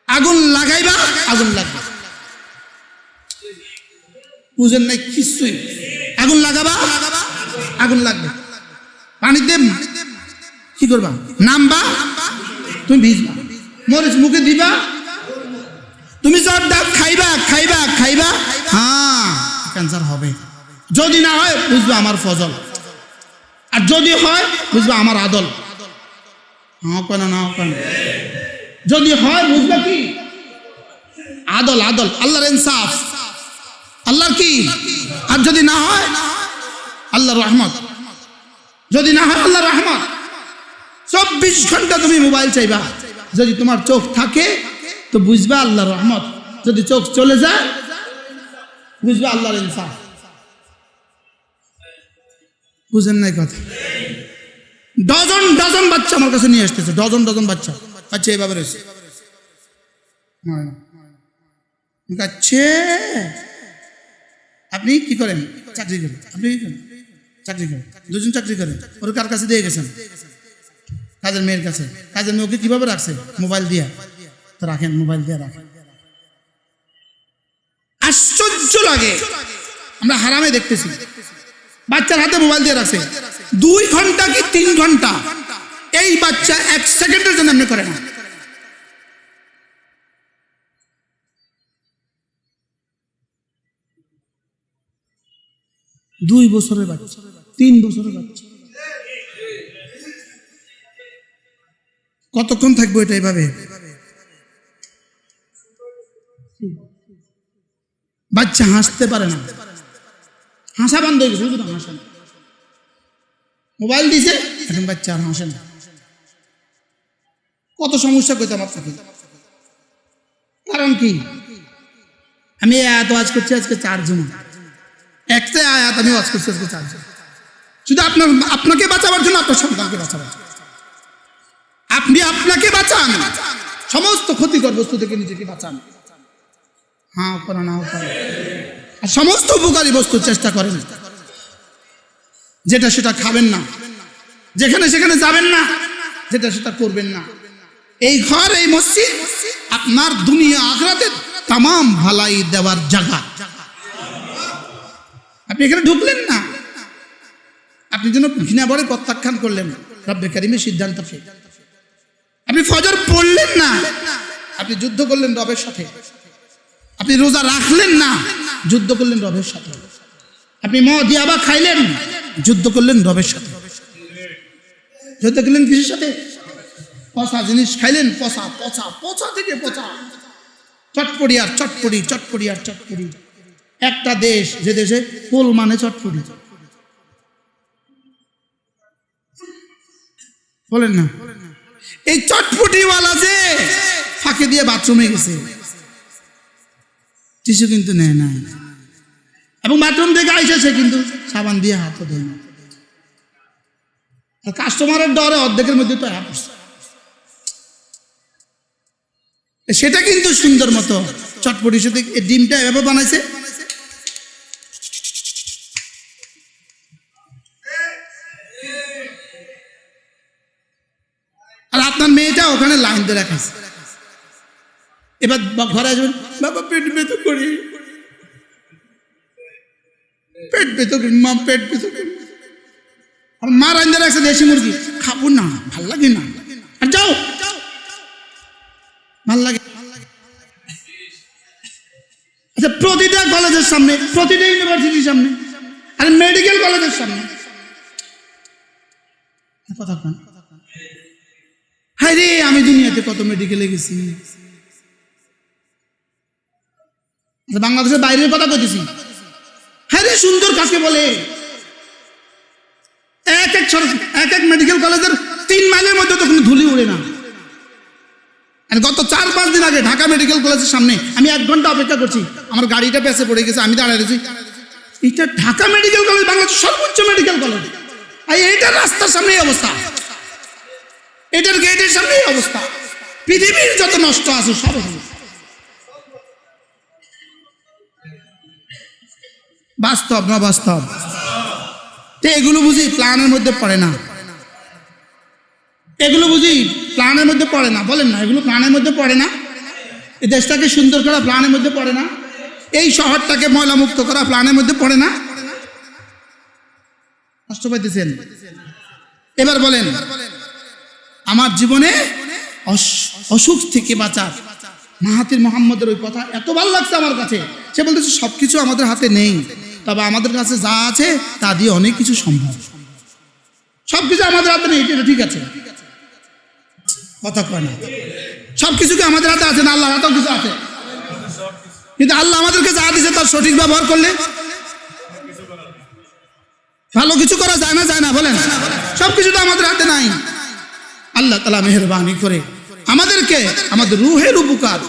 আগুন লাগাইবা, আগুন লাগবে, বুঝেন নাই কিছুই। আগুন লাগাবা, আগুন লাগবে। পানি দেব, কি করবা? নামবা, তুমি ভিজবা, মরিচ মুখে দিবা, তুমি জর্দা খাইবা খাইবা খাইবা, হ্যাঁ ক্যান্সার হবে। যদি না হয় বুঝবা আমার ফজল, আর যদি হয় বুঝবা আমার আদল। হ্যাঁ কেন না কেন? যদি হয় বুঝবা কি? আদল, আদল, আল্লাহর ইনসাফ, আল্লাহর কি। আর যদি না হয় আল্লাহর রহমত, যদি না হয় আল্লাহর রহমত। 24 ঘন্টা তুমি মোবাইল চাইবা, যদি তোমার চোখ থাকে তো বুঝবা আল্লাহর রহমত, যদি চোখ চলে যায় বুঝবা আল্লাহর ইনসাফ। বুঝেন নাই কথা? ডজন ডজন বাচ্চা আমার কাছে নিয়ে আসতেছে, ডজন ডজন বাচ্চা, বাচ্চা এইভাবে রয়েছে। আপনি কি করেন? চাকরি করেন। আপনি কি করেন? চাকরি করেন। দুজন চাকরি করেন। ওর কার কাছে দিয়ে গেছেন? কাজের মেয়ের কাছে। কাজের মেয়ে ওকে কিভাবে রাখছে? মোবাইল দিয়া। তো রাখেন, মোবাইল দিয়ে রাখেন। আশ্চর্য লাগে, আমরা হারামে দেখতেছি বাচ্চার হাতে মোবাইল দিয়ে রাখছে 2 ঘন্টা কি 3 ঘন্টা। এই বাচ্চা 1 সেকেন্ডের জন্য এমনি করে না। দুই বছরের বাচ্চা, 3 বছরের বাচ্চা, কতক্ষণ থাকবো এটা এইভাবে? বাচ্চা হাসতে পারে না, হাসা বন্ধ হয়ে গেছে, বুঝলো? হাসে না, মোবাইল দিছে এখন বাচ্চা আর হাসে না। কত সমস্যা কইতাম আপনাকে। কারণ কি? আমি আয়াত ওয়াজ করছি আজকে 4 জুমা, একটা আয়াত আমি ওয়াজ করছি আজকে 4 জুমা, শুধু আপনাকে বাঁচাবার জন্য, আপনার সন্তানকে বাঁচাবার জন্য। আপনি আপনাকে বাঁচান, সমস্ত ক্ষতিকর বস্তু থেকে নিজেকে বাঁচান। হ্যাঁ করা নাও করা, আর সমস্ত উপকারী বস্তুর চেষ্টা করেন। যেটা সেটা খাবেন না, যেখানে সেখানে যাবেন না, যেটা সেটা করবেন না। এই ঘর, এই মসজিদ আপনার দুনিয়া আখিরাতের তামাম ভালাই দেওয়ার জায়গা। আপনি এখানে ঢুকলেন না, আপনি যেন ঘৃণা ভরে প্রত্যাখ্যান করলেন রব্বে কারিমের সিদ্ধান্তকে। আপনি ফজর পড়লেন না, আপনি যুদ্ধ করলেন রবের সাথে। আপনি রোজা রাখলেন না, যুদ্ধ করলেন রবের সাথে। আপনি মদ ইয়াবা খাইলেন, যুদ্ধ করলেন রবের সাথে। যুদ্ধ করলেন কিসের সাথে? পচা জিনিস খাইলেন, পচা পচা পচা থেকে পচা, চটপড়ি আর চটপড়ি, চটপড়ি আর চটপড়ি। একটা দেশ, যে দেশে পোল মানে চটপড়ি, বলেন না? এই চটপটিওয়ালা যে ফাঁকে দিয়ে বাথরুমে গেছে, টিস্যু কিন্তু নেয় না, এবং বাথরুম থেকে আইসেছে কিন্তু সাবান দিয়ে হাতও ধোয় না। কাস্টমারের ডরে অর্ধেকের মধ্যে তো সেটা কিন্তু সুন্দর মতো চটপটির সাথে ডিমটা এভাবে বানাইছে, আর আপনার মেয়েটা ওখানে লাইন দিয়ে রাখাছে। এবার ঘরে আসবেন, বাবা পেট ব্যথা করি, পেট ব্যথা করি, মা পেট ব্যথা করি। আর মা রান্না রাখছে দেশি মুরগি, খাবো না, ভাল লাগে না, আর যাও, ভাল লাগে। আচ্ছা, প্রতিটা কলেজের সামনে, প্রতিটা ইউনিভার্সিটির সামনে, আর মেডিকেল কলেজের সামনে কথা কন। হায় রে, আমি দুনিয়াতে কত মেডিকেলে গেছি। বাংলাদেশের বাইরের কথা কইতেছি। হ্যাঁ রে, সুন্দর কাকে বলে? এক এক মেডিকেল কলেজের 3 মাইলের মধ্যে তো কোনো ধুলি উড়ে না। আর গত 4-5 দিন আগে ঢাকা মেডিকেল কলেজের সামনে আমি 1 ঘন্টা অপেক্ষা করছি, আমার গাড়িটা পেছে পড়ে গেছে, আমি দাঁড়ায় রয়েছি। এটা ঢাকা মেডিকেল কলেজ, বাংলাদেশের সর্বোচ্চ মেডিকেল কলেজ, আর এইটার রাস্তার সামনে এই অবস্থা, এটার গেটের সামনে এই অবস্থা। পৃথিবীর যত নষ্ট আছে সব বাস্তব না বাস্তব? তো এগুলো বুঝি প্ল্যানের মধ্যে পড়ে না, এগুলো বুঝি প্ল্যানের মধ্যে পড়ে না, বলেন না? এগুলো প্ল্যানের মধ্যে পড়ে না? এই দেশটাকে সুন্দর করা প্ল্যানের মধ্যে পড়ে না? এই শহরটাকে ময়লা মুক্ত করা প্ল্যানের মধ্যে পড়ে না? কষ্ট পাইতেছেন? এবার বলেন, আমার জীবনে অসুখ থেকে বাঁচার। মাহাতির মোহাম্মদের ওই কথা এত ভালো লাগছে আমার কাছে। সে বলতেছে সবকিছু আমাদের হাতে নেই, তবে আমাদের কাছে যা আছে তা দিয়ে অনেক কিছু সম্ভব। সবকিছু আমাদের হাতে নেই, এটা ঠিক আছে, কথা কয় না। সবকিছুকে আমাদের হাতে আছে না, আল্লাহর হাতেও কিছু আছে। কিন্তু আল্লাহ আমাদেরকে যা দিয়েছে তার সঠিক ব্যবহার করলে ভালো কিছু করা যায় না, যায় না বলেন? সবকিছু তো আমাদের হাতে নাই। আল্লাহ তাআলা মেহেরবানি করে আমাদেরকে আমাদের রূহের উপকার,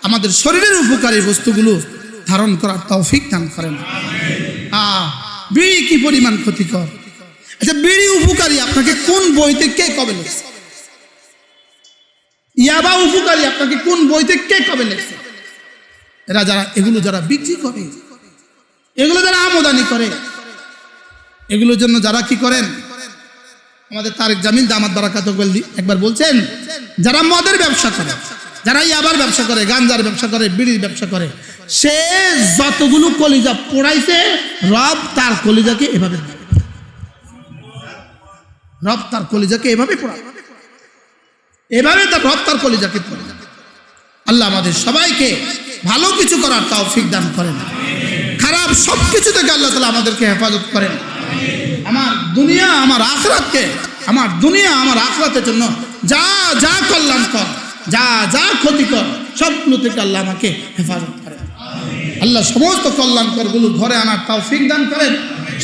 আমাদের শরীরের উপকারী বস্তুগুলো ধারণ করার তৌফিক দান করেন। বিড়ি কি পরিমাণ ক্ষতিকর! আচ্ছা, বিড়ি উপকারী আপনাকে কোন বইতে কে কবে লিখছে? ইয়াবা উপকারী আপনাকে কোন বইতে কে কবে লিখছে? এরা যারা এগুলো যারা বিক্রি করে, এগুলো যারা আমদানি করে, এগুলোর জন্য যারা কি করেন, আমাদের তারেক জামিল দামাত বারাকাতুহু একবার বলছেন, যারা মদের ব্যবসা করে, যারা ইয়াবার ব্যবসা করে, গাঞ্জার ব্যবসা করে, বিড়ির ব্যবসা করে, সে যতগুলো কলিজা পোড়াইছে, রব তার কলিজাকে এভাবে, রব তার কলিজাকে এভাবে পোড়ায়, এভাবে তার রব তার কলিজাকে পোড়ায়। আল্লাহ আমাদের সবাইকে ভালো কিছু করার তৌফিক দান করেন, খারাপ সবকিছু থেকে আল্লাহ তাআলা আমাদেরকে হেফাজত করেন। আমার দুনিয়া আমার আখিরাতকে, আমার দুনিয়া আমার আখিরাতের জন্য যা যা কল্যাণকর, যা যা ক্ষতিকর, সবগুলো থেকে আল্লাহ আমাকে হেফাজত করেন। আল্লাহ সমস্ত কল্যাণকরগুলো ঘরে আনার তৌফিক দান করেন,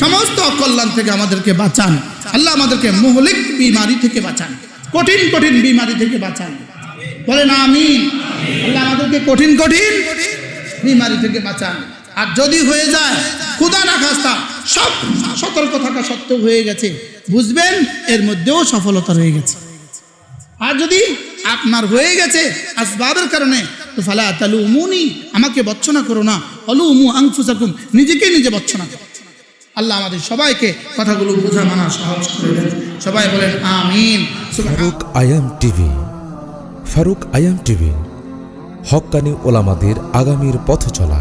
সমস্ত অকল্যাণ থেকে আমাদেরকে বাঁচান। আল্লাহ আমাদেরকে মুহলিক বিমারি থেকে বাঁচান, কঠিন কঠিন বিমারি থেকে বাঁচান, বলেন আমিন। আল্লাহ আমাদেরকে কঠিন কঠিন বিমারি থেকে বাঁচান। আর যদি হয়ে যায় খুদা না খাস্তা, সব সতর্ক থাকা সত্ত্বেও হয়ে গেছে, বুঝবেন এর মধ্যেও সফলতা রয়ে গেছে। আর যদি আপনার হয়ে গেছে আসবাবের কারণে, তো ফালা তালুমুনি, আমাকে বচ্চনা করো না, অলুমু আনফুসাকুম, নিজেকে নিজে বচ্চনা করো। আল্লাহ আমাদের সবাইকে কথাগুলো বোঝা মানা সহজ করে দেন। সবাই বলেন আমিন। ফারুক আয়াম টিভি, ফারুক আয়াম টিভি, হক্কানি ওলামাদের আগামীর পথ চলা।